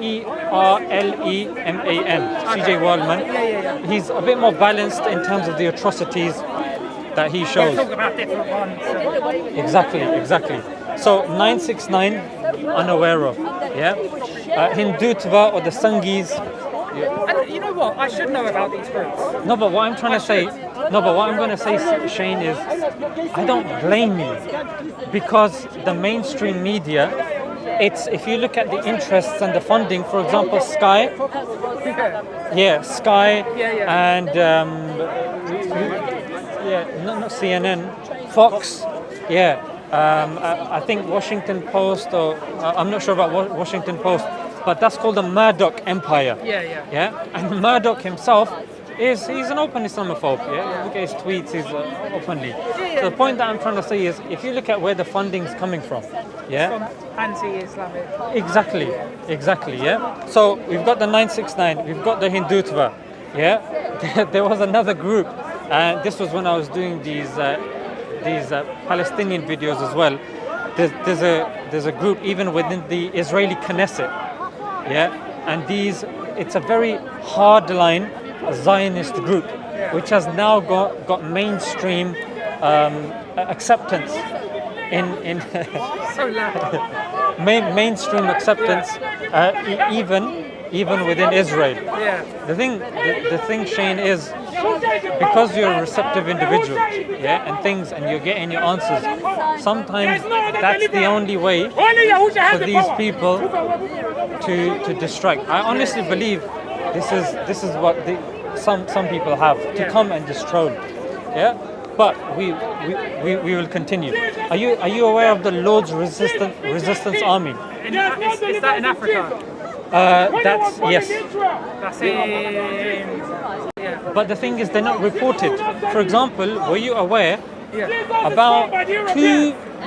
CJ Whirlman. Yeah. He's a bit more balanced in terms of the atrocities that he shows. Talk about different ones. Exactly. So 969, unaware of. Yeah. Hindutva or the Sanghis. And you know what? I should know about these groups. No, but what I'm trying to say, what I'm going to say, Shane, is I don't blame you because the mainstream media, it's if you look at the interests and the funding, for example, Sky, Sky, and not CNN, Fox, I think Washington Post, or I'm not sure about Washington Post, but that's called the Murdoch Empire. Yeah. And Murdoch himself he's an open Islamophobe. Yeah, look at his tweets. He's openly. So the point that I'm trying to say is, if you look at where the funding's coming from, From anti-Islamic. exactly. Yeah. So we've got the 969. We've got the Hindutva. Yeah. There was another group, and this was when I was doing these Palestinian videos as well. There's a group even within the Israeli Knesset. Yeah. And it's a very hardline Zionist group, which has now got mainstream acceptance in So loud. mainstream acceptance even within Israel. Yeah. The thing, Shane, is because you're a receptive individual, and you're getting your answers. Sometimes that's the only way for these people to distract. I honestly believe this is what some people have to come and just troll. Yeah, but we will continue. Are you aware of the Lord's Resistance Army? Is that in Africa? That's yes. That's in. Yeah. But the thing is, they're not reported. For example, were you aware about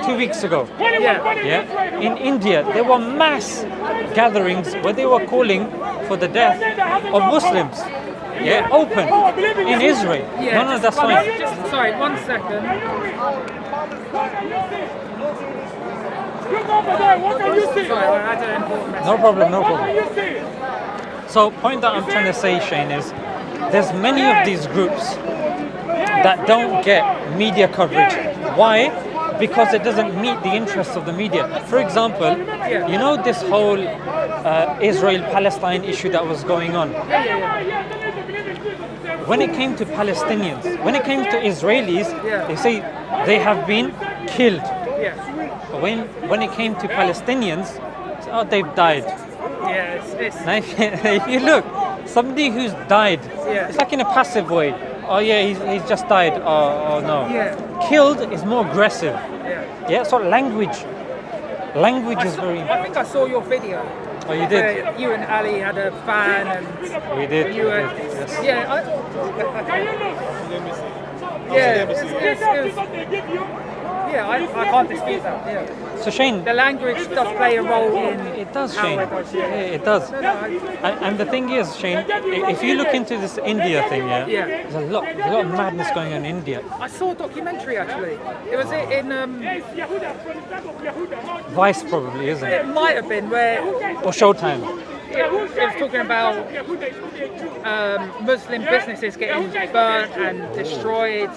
two weeks ago? Yeah. In India, there were mass gatherings where they were calling for the death of Muslims. Yeah, open in Israel. Yeah. No, that's fine. Sorry, 1 second. Look over there, what can you see? Sorry, I had an important message. No problem. What can you see? So, point that I'm trying to say, Shane, is there's many of these groups that don't get media coverage. Why? Because it doesn't meet the interests of the media. For example, you know this whole Israel-Palestine issue that was going on. when it came to Palestinians, when it came to Israelis, Yeah. they say they have been killed. Yeah. But when it came to Palestinians, it's, oh, they've died. Yeah. It's Now, if you look, somebody who's died, Yeah. it's like in a passive way. Oh yeah, he's just died. Oh no. Yeah. Killed is more aggressive. yeah. Yeah. So language is very. I think I saw your video. Oh, you did. Where you and Ali had a fan, and We did. you were. Yes. Yeah. Yeah. I can't dispute that. Yeah. So Shane, The language does play a role in. it does, how Shane. it does, Yeah, yeah. it does. No, I- And the thing is, Shane, if you look into this India thing, Yeah. there's a lot of madness going on in India. I saw a documentary actually. It was in. Vice probably, isn't It it? might have been where Or Showtime. it was talking about Muslim businesses getting burnt and destroyed.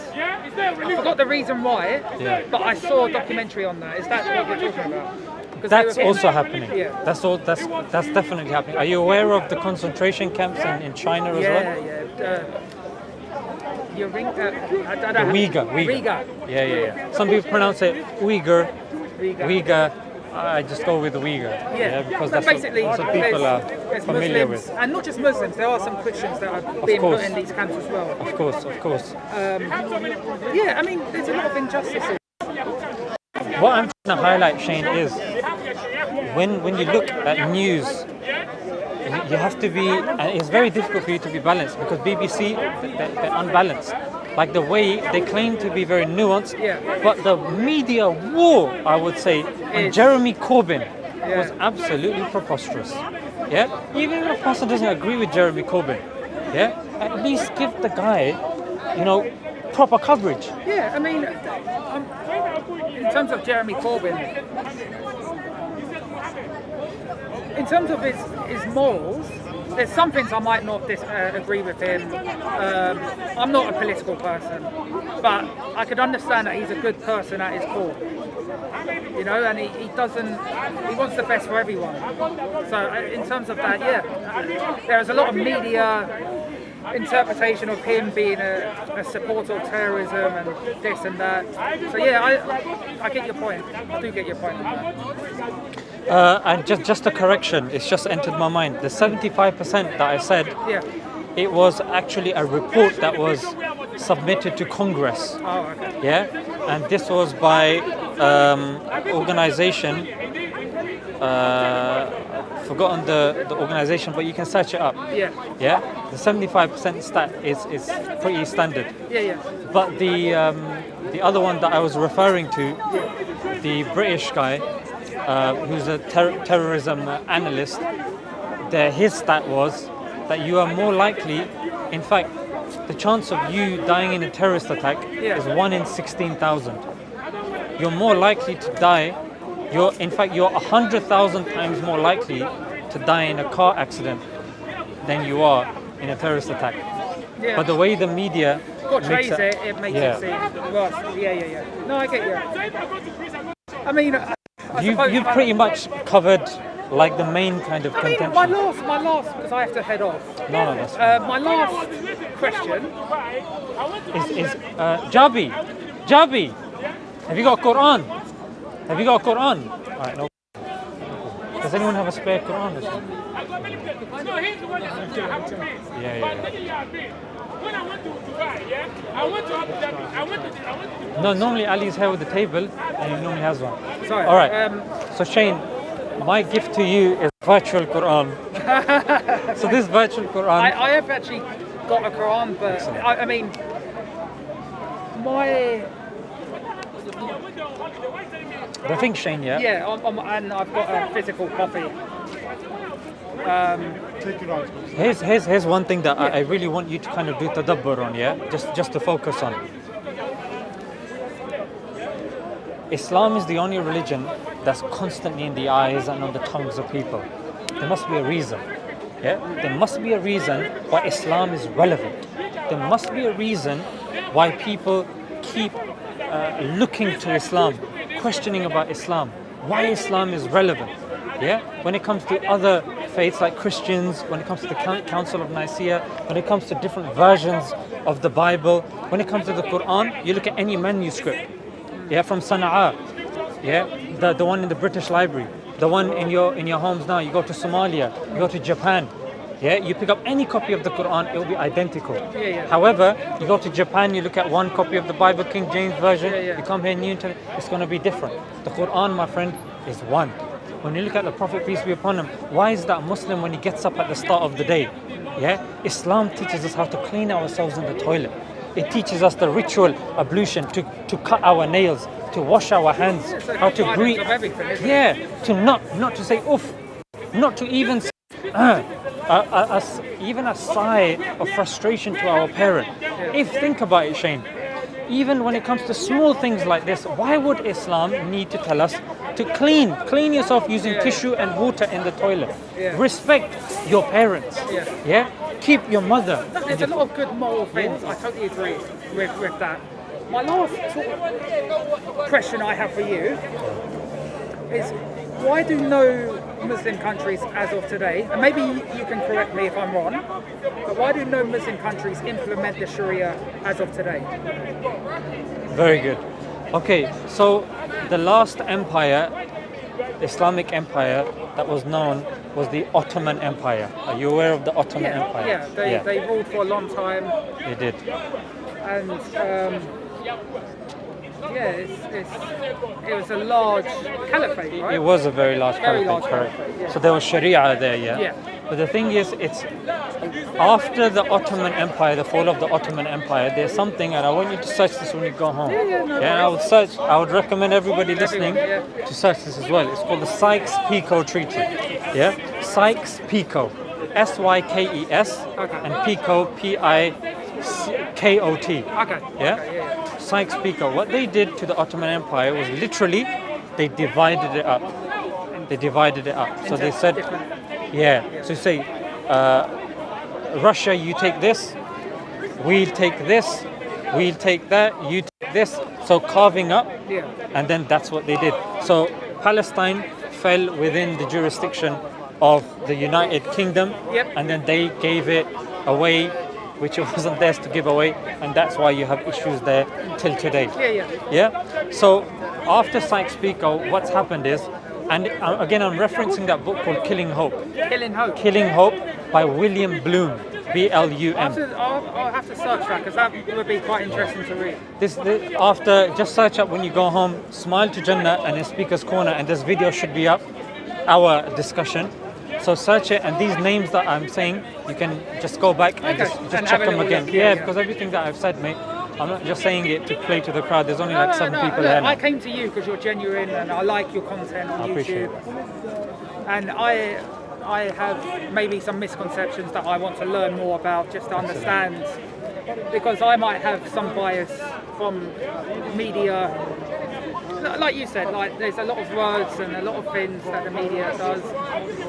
I forgot the reason why, Yeah. but I saw a documentary on that. Is that what you're talking about? 'Cause they That's were getting- also happening. Yeah. That's definitely happening. Are you aware of the concentration camps in China as well? Yeah. I don't know. Uyghur. Uyghur. Yeah. Some people pronounce it Uyghur. Uyghur. Uyghur. I just go with the Uyghur. Yeah, Because but that's basically, what people are there's familiar Muslims, with. and not just Muslims. There are some Christians that are being course. put in these camps as well. Of course. Yeah, I mean, there's a lot of injustices. What I'm trying to highlight, Shane, is when you look at news, you have to be, and it's very difficult for you to be balanced because BBC, they're unbalanced. Like the way they claim to be very nuanced, Yeah. but the media war, I would say, on Is- Jeremy Corbyn was Yeah. absolutely preposterous. Yeah, even if a person doesn't agree with Jeremy Corbyn, yeah, at least give the guy, proper coverage. Yeah, I mean, in terms of Jeremy Corbyn, in terms of his morals, there's some things I might not agree with him. I'm not a political person, but I could understand that he's a good person at his core. And he wants the best for everyone. So in terms of that, yeah, there's a lot of media interpretation of him being a supporter of terrorism and this and that. So yeah, I get your point. I do get your point on that. And just a correction, it's just entered my mind. The 75% that I said, Yeah. it was actually a report that was submitted to Congress. Oh, okay. Yeah, and this was by organization. Forgotten the organization, but you can search it up. Yeah. Yeah, the 75% stat is pretty standard. Yeah. But the other one that I was referring to, the British guy, who's a terrorism analyst, his stat was that you are more likely, in fact, the chance of you dying in a terrorist attack Yeah. is 1 in 16,000. You're more likely to die. You're 100,000 times more likely to die in a car accident than you are in a terrorist attack. Yeah. But the way the media Portrays makes it makes Yeah. it seem worse. Yeah. No, I get you. I mean, I suppose you've pretty much covered like the main kind of I mean, contention. my last, because I have to head off. No, that's fine. My last question. Is Jabi, have you got Quran? Have you got Quran? Alright, no. Does anyone have a spare Quran or something? No, he's the one that's supposed to have a base. Yeah. When I went to Dubai, I went to Abu Dhabi. I went to No, normally Ali's here with the table and he normally has one. Sorry. Alright, so Shane, my gift to you is virtual Quran. So this virtual Quran, I have actually got a Quran, but I mean, the thing, Shane, yeah, and I've got a physical copy. Here's one thing that I really want you to kind of do tadabbur on, yeah? Just to focus on. Islam is the only religion that's constantly in the eyes and on the tongues of people. There must be a reason. Yeah? There must be a reason why Islam is relevant. There must be a reason why people keep looking to Islam, questioning about Islam, why Islam is relevant. Yeah. When it comes to other faiths like Christians, when it comes to the Council of Nicaea, when it comes to different versions of the Bible, when it comes to the Quran, you look at any manuscript. Yeah, from Sana'a. Yeah, the one in the British Library, the one in your homes now. You go to Somalia, you go to Japan. Yeah, you pick up any copy of the Quran, it will be identical. However, you go to Japan, you look at one copy of the Bible, King James Version, you come here, New Testament, it's going to be different. The Quran, my friend, is one. When you look at the Prophet, peace be upon him, why is that Muslim when he gets up at the start of the day? Yeah, Islam teaches us how to clean ourselves in the toilet. It teaches us the ritual ablution, to cut our nails, to wash our hands, how to breathe. Yeah, to not to say oof, not to even say, even a sigh of frustration to our parent. If think about it, Shane, even when it comes to small things like this, why would Islam need to tell us to clean yourself using tissue and water in the toilet? Respect your parents. Yeah, keep your mother. There's a lot of good moral things. I totally agree with that. My last sort of question I have for you is, why do no Muslim countries as of today, and maybe you can correct me if I'm wrong, but why do no Muslim countries implement the Sharia as of today? Very good. Okay, so the last empire, Islamic empire that was known was the Ottoman Empire. Are you aware of the Ottoman Empire? Yeah, they ruled for a long time. They did. And it was a large caliphate, right? It was a very large caliphate, correct. Caliphate, So there was Sharia there, yeah. But the thing is, it's after the Ottoman Empire, the fall of the Ottoman Empire, there's something, and I want you to search this when you go home. I would recommend everybody listening to search this as well. It's called the Sykes-Picot Treaty. Yeah? Sykes-Picot. Sykes, and Picot, Pikot. Yeah? Sykes-Picot. What they did to the Ottoman Empire was literally they divided it up. So they said, so you say, Russia, you take this, we'll take this, we'll take that, you take this. So carving up, and then that's what they did. So Palestine fell within the jurisdiction of the United Kingdom, and then they gave it away, which it wasn't theirs to give away, and that's why you have issues there till today. So after Sykes-Picot, what's happened is, and again I'm referencing that book called Killing Hope by William Bloom, B-L-U-M. I'll have to search that, because that would be quite interesting to read. This after, just search up when you go home, Smile to Jannah and in Speaker's Corner, and this video should be up, our discussion. So search it, and these names that I'm saying, you can just go back and just check them again. Because everything that I've said, mate, I'm not just saying it to play to the crowd. There's only like 7 people here now. I came to you because you're genuine, and I like your content on YouTube. And I have maybe some misconceptions that I want to learn more about, just to understand, because I might have some bias from media. Like you said, like there's a lot of words and a lot of things that the media does.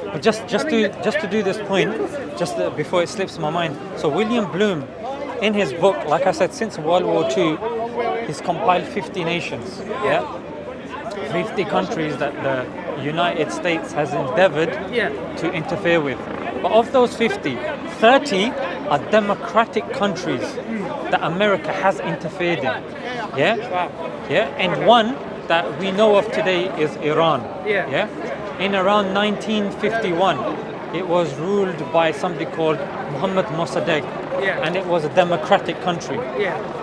But just to do this point, before it slips my mind. So William Bloom, in his book, like I said, since World War II, he's compiled 50 nations. 50 countries that the United States has endeavored to interfere with. But of those 50, 30 are democratic countries that America has interfered in. And one that we know of today is Iran. In around 1951, it was ruled by somebody called Mohammad Mossadegh, and it was a democratic country.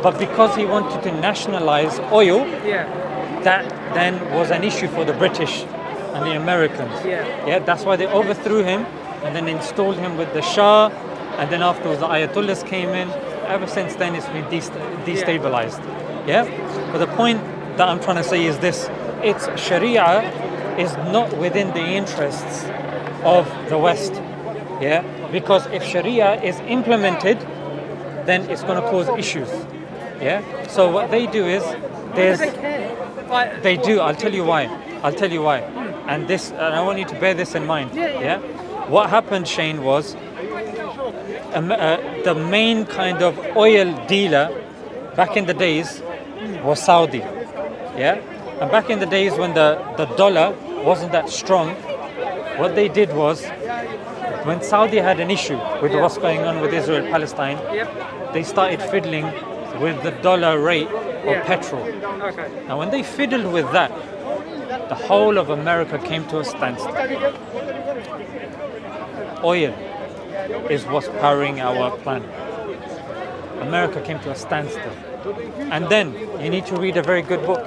But because he wanted to nationalize oil, that then was an issue for the British and the Americans. That's why they overthrew him and then installed him with the Shah, and then afterwards the Ayatollahs came in. Ever since then it's been destabilized. But the point that I'm trying to say is this: it's Sharia is not within the interests of the West. Because if Sharia is implemented, then it's going to cause issues. So what they do is they do. I'll tell you why. And I want you to bear this in mind. What happened, Shane, was the main kind of oil dealer back in the days was Saudi. And back in the days when the dollar wasn't that strong, what they did was, when Saudi had an issue with Yeah. what's going on with Israel Palestine, Yep. they started fiddling with the dollar rate of Yeah. petrol. Okay. Now, when they fiddled with that, the whole of America came to a standstill. Oil is what's powering our planet. America came to a standstill. And then you need to read a very good book.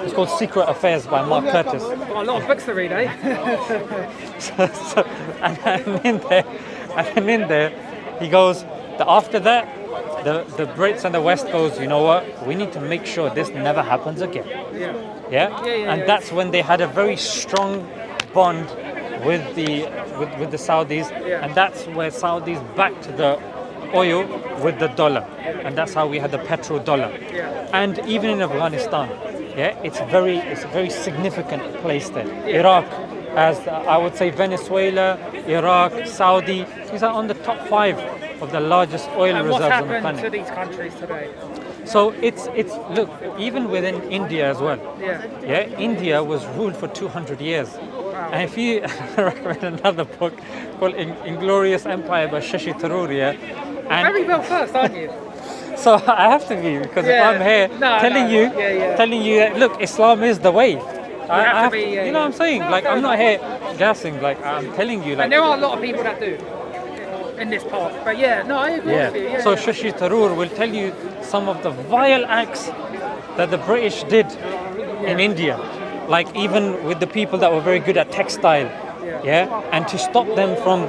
It's called Secret Affairs by Mark Curtis. Got a lot of books to read, eh? And in there, he goes, after that, the Brits and the West goes, you know what, we need to make sure this never happens again. Yeah. Yeah? And yeah. that's when they had a very strong bond with the Saudis, Yeah. and that's where Saudis backed the oil with the dollar, and that's how we had the petrodollar. Yeah. And even in Afghanistan, yeah, it's a very significant place there. Yeah. Iraq, as I would say, Venezuela, Iraq, Saudi, these are on the top 5 of the largest oil And what's reserves on the happened to planet. these countries today? So it's look, even within India as well. Yeah. India was ruled for 200 years. Wow. And if you recommend another book called Inglorious Empire by Shashi Tharoor, yeah, and Very well first, aren't you? so I have to be, because Yeah. if I'm here No, telling no. you, Yeah. telling you that, look, Islam is the way. I have to have be, yeah, you know what I'm saying? No, Like, fair I'm not enough. here gassing. Like, I'm telling you, like, And there are a lot of people that do in this part. But yeah, no, I agree with you. yeah. Yeah, So yeah. Shashi Tharoor will tell you some of the vile acts that the British did in India, like even with the people that were very good at textile. Yeah, and to stop them from,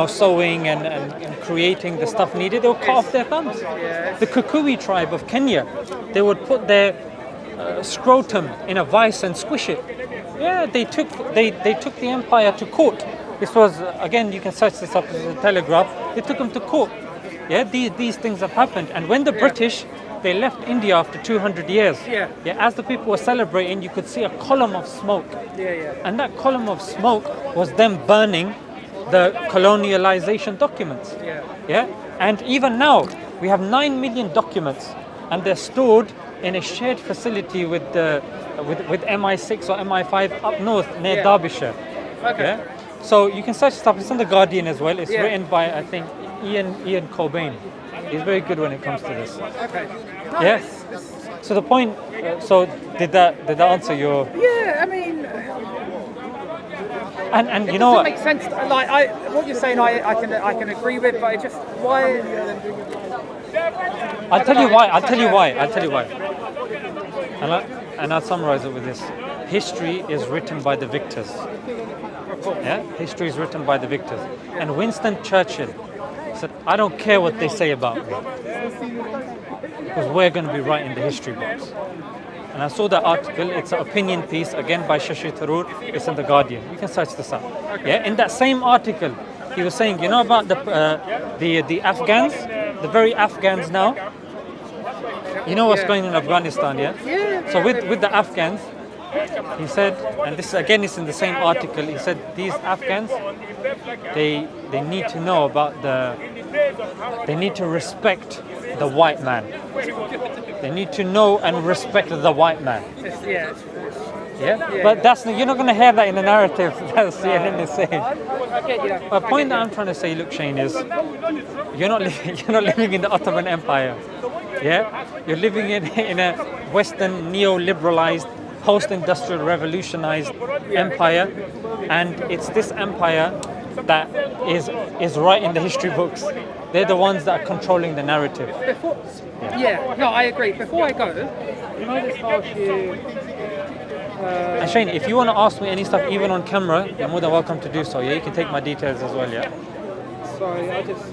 sewing and creating the stuff needed, they would cut off their thumbs. Yes. The Kikuyu tribe of Kenya, they would put their scrotum in a vice and squish it. Yeah, they took the empire to court. This was, again, you can search this up as a Telegraph. They took them to court. Yeah, these things have happened. And when the British, they left India after 200 years. Yeah. As the people were celebrating, you could see a column of smoke. Yeah. And that column of smoke was them burning the colonialization documents. Yeah. And even now, we have 9 million documents, and they're stored in a shared facility with MI6 or MI5 up north near Yeah. Derbyshire. Okay. Yeah? So you can search stuff. It's in the Guardian as well. It's Yeah. written by, I think, Ian Cobain. He's very good when it comes to this. Okay. Yeah. So the point. So did that answer your? Yeah, I mean, And you it know doesn't what? make sense. Like what you're saying, I can agree with, but it just why? I'll tell you why. And I'll summarize it with this. History is written by the victors. Yeah? History is written by the victors. And Winston Churchill said, I don't care what they say about me, because we're going to be writing the history books. And I saw that article. It's an opinion piece, again by Shashi Tharoor. It's in the Guardian. You can search this up. Yeah. In that same article, he was saying, you know about the Afghans, the very Afghans now. You know what's Yeah. going on in Afghanistan, yeah? Yeah. So with the Afghans, he said, and this again is in the same article. He said these Afghans, they need to know about they need to respect the white man. They need to know and respect the white man. It's Yeah, but you're not going to hear that in the narrative that CNN is saying. I get you. A point that I'm trying to say, look, Shane, is you're not living in the Ottoman Empire. Yeah, you're living in a Western neo-liberalized, post-industrial revolutionized empire, and it's this empire that is writing the history books. They're the ones that are controlling the narrative. No, I agree. Before I go, can I just ask you? And Shane, if you want to ask me any stuff, even on camera, you're more than welcome to do so. Yeah, you can take my details as well. Yeah. Sorry, I just.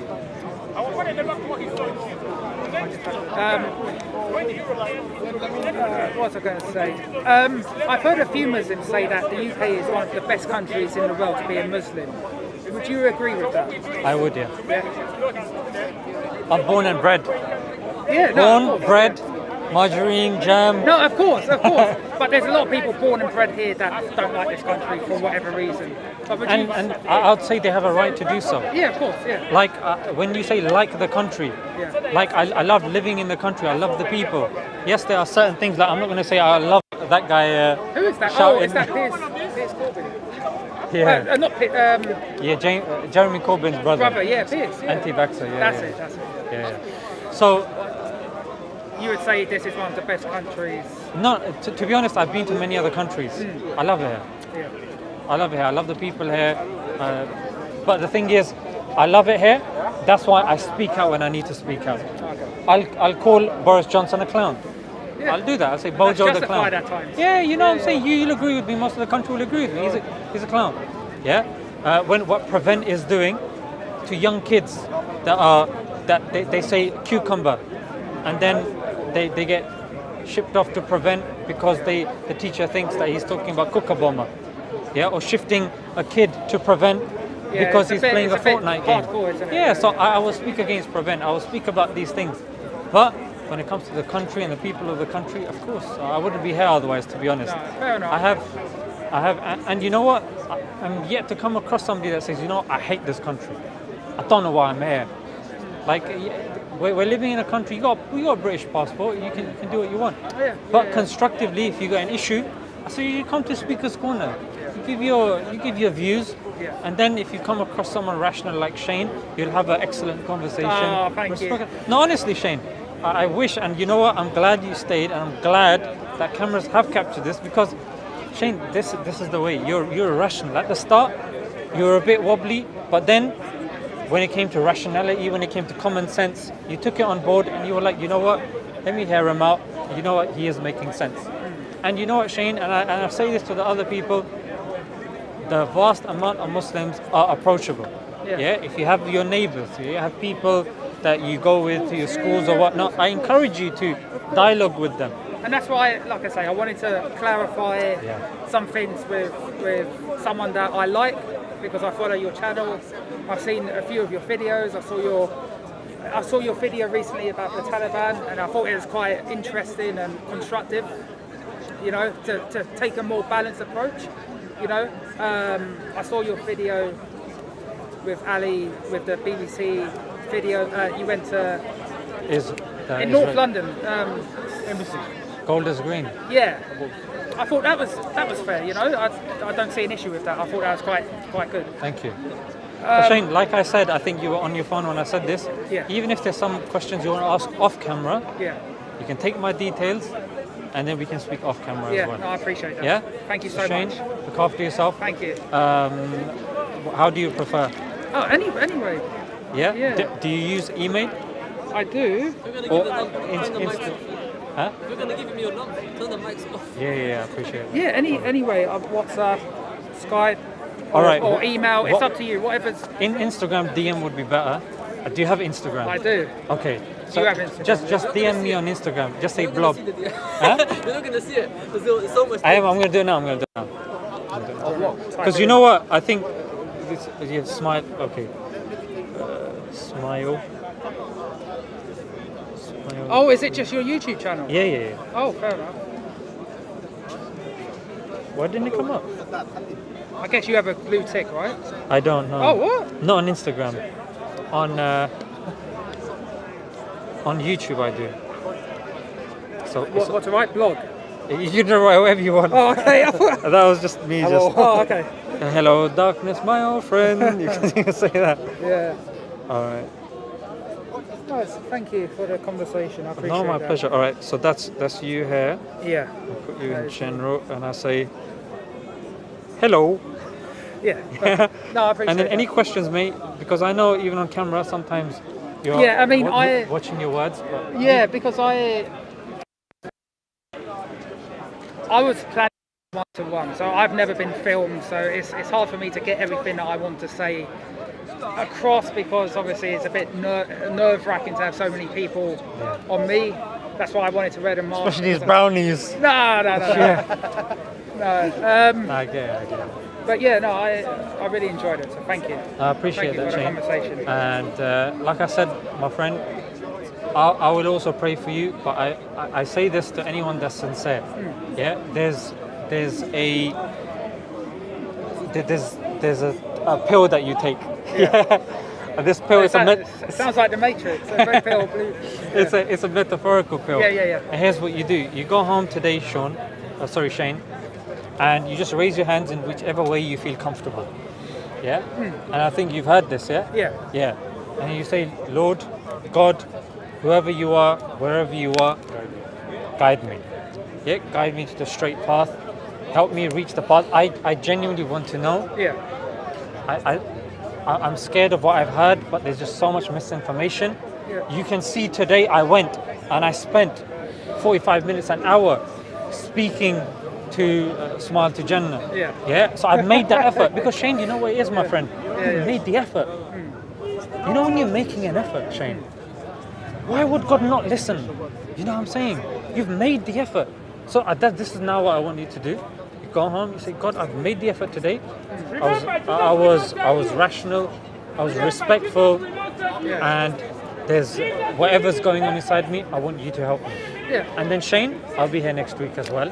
What was I going to say? I've heard a few Muslims say that the UK is one of the best countries in the world to be a Muslim. Would you agree with that? I would, yeah. Yeah. I'm born and bred. Yeah. No, of Born, course. bred, margarine, jam. No, of course. But there's a lot of people born and bred here that don't like this country for whatever reason. But would you- And I'd say they have a right to do so. yeah, of course. Yeah. Like when you say like the country, Yeah. like I love living in the country. I love the people. Yes, there are certain things like I'm not going to say I love that guy. Who is that? shouting. Oh, is that Piers Corbyn? Yeah. Not Piers. Yeah, Jeremy Corbyn's brother. Brother, yeah, Piers. Yeah. Anti-vaxxer, yeah. That's yeah. it. That's it. Yeah. So, You would say this is one of the best countries. no, to be honest, I've been to many other countries. I love it here. Yeah. I love it here. I love the people here. But the thing is, I love it here. That's why I speak out when I need to speak out. I'll call Boris Johnson a clown. Yeah. I'll do that. I'll say Bojo the clown. justified at times. Yeah, you know what I'm saying? You'll agree with me. Most of the country will agree with me. He's a clown. Yeah. When what Prevent is doing to young kids that they say cucumber, and then they get shipped off to Prevent because the teacher thinks that he's talking about Kookaburra. Yeah, or shifting a kid to Prevent Yeah, because it's he's playing a it's bit Fortnite game. hardcore, isn't it? Yeah, so I will speak against Prevent. I will speak about these things. But when it comes to the country and the people of the country, of course, I wouldn't be here otherwise, to be honest. No, fair enough. I have, and you know what? I'm yet to come across somebody that says, you know, I hate this country. I don't know why I'm here. Like, we're living in a country. You got a British passport. You can do what you want. Yeah, But yeah. constructively, if you got an issue, so you come to Speaker's Corner. You give your views, Yeah. and then if you come across someone rational like Shane, you'll have an excellent conversation. Oh, thank you. No, honestly, Shane, I wish, and you know what? I'm glad you stayed, and I'm glad that cameras have captured this because, Shane, this is the way. You're rational. At the start, you were a bit wobbly, but then when it came to rationality, when it came to common sense, you took it on board, and you were like, you know what? Let me hear him out. You know what? He is making sense. And you know what, Shane? And I say this to the other people. The vast amount of Muslims are approachable. Yeah. If you have your neighbors, you have people that you go with to your schools or whatnot, I encourage you to dialogue with them. And that's why, like I say, I wanted to clarify some things with someone that I like because I follow your channel. I've seen a few of your videos. I saw your video recently about the Taliban, and I thought it was quite interesting and constructive. You know, to take a more balanced approach. You know, I saw your video with Ali with the BBC video. You went to in North London. Embassy. Gold is green. Yeah, I thought that was fair. You know, I don't see an issue with that. I thought that was quite good. Thank you. Shane, like I said, I think you were on your phone when I said this. Yeah. Even if there's some questions you want to ask off camera, Yeah. you can take my details, and then we can speak off camera Yeah, as well. no, I appreciate that. Yeah. Thank you so Shane, much. look after yourself. Thank you. How do you prefer? Oh, anyway, Yeah. Yeah. Do you use email I do. or Turn the mics Insta? off. Huh? If you're gonna give me your number, turn the mics off. Yeah, I appreciate it. Yeah, anyway, WhatsApp, Skype, All right. or email. It's What- up to you. Whatever's. In Instagram, DM would be better. Do you have Instagram? I do. Okay. So You have Instagram. just DM me on Instagram. Just say You're not blob. gonna see the Huh? You're not gonna see it. There's so much. I'm gonna do it now. Because you know what? I think you smile. Okay. Smile. Oh, is it just your YouTube channel? Yeah. Oh, fair enough. Why didn't it come up? I guess you have a blue tick, right? I don't know. Oh, what? Not on Instagram. On YouTube, I do. So What to write? Blog. you can write whatever you want. Oh, okay. That was just me. Just Oh, okay. hello, darkness, my old friend. You can say that. Yeah. All right. Nice. Thank you for the conversation. I appreciate No, my that. pleasure. All right. So that's you here. Yeah. I'll put you in Nice. general, and I say hello. Yeah. No, I appreciate And then any that. questions, mate? Because I know even on camera sometimes you're Yeah, I mean, I- watching your words. But Yeah, because I was planning one-to-one, so I've never been filmed, so it's hard for me to get everything that I want to say across because obviously it's a bit nerve-wracking to have so many people on me. That's why I wanted to read them all. especially these brownies. No. No. I get it. But yeah, no, I really enjoyed it, so thank you. I appreciate Thank you that, for the Shane. conversation. And like I said, my friend, I will also pray for you. But I say this to anyone that's sincere. Yeah, there's a pill that you take. Yeah. And this pill is It sounds like the Matrix. A red pill, blue. it's a metaphorical pill. Yeah. And here's what you do: you go home today, Shane, and you just raise your hands in whichever way you feel comfortable. Yeah? And I think you've heard this, yeah? Yeah. Yeah. And you say, Lord, God, whoever you are, wherever you are, guide me. Yeah, guide me to the straight path. Help me reach the path. I genuinely want to know. Yeah. I'm scared of what I've heard, but there's just so much misinformation. Yeah. You can see today I went and I spent 45 minutes, an hour speaking to Smile to Jannah. Yeah. Yeah. So I've made that effort because Shane, you know what it is, my friend? Yeah, You've made the effort. You know when you're making an effort, Shane, why would God not listen? You know what I'm saying? You've made the effort. So this is now what I want you to do. You go home, you say, God, I've made the effort today. I was rational, I was respectful, and there's whatever's going on inside me, I want you to help me. Yeah. And then Shane, I'll be here next week as well.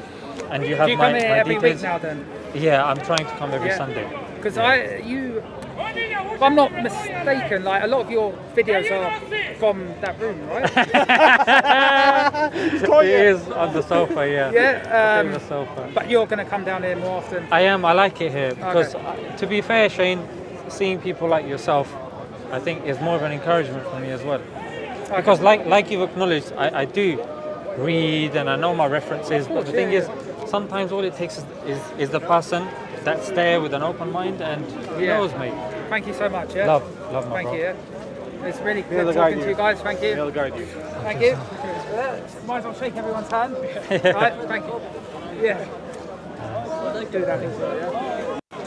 And you have Do you my, come here my every details. week now then? Yeah, I'm trying to come every Yeah. Sunday. Because if I'm not mistaken, like a lot of your videos are from that room, right? It is on the sofa, yeah. Yeah. On the sofa. But you're going to come down here more often. I am. I like it here because, to be fair, Shane, seeing people like yourself, I think is more of an encouragement for me as well. Because, like you've acknowledged, I do read and I know my references. But the thing is, sometimes all it takes is the person that's there with an open mind and knows, mate. Thank you so much. Yeah. Love my Thank bro. you. Yeah. It's really good talking to you guys. Thank you. They'll guide you. Thank you. Might as well shake everyone's hand. Right. Thank you. Yeah. Do that. Yeah.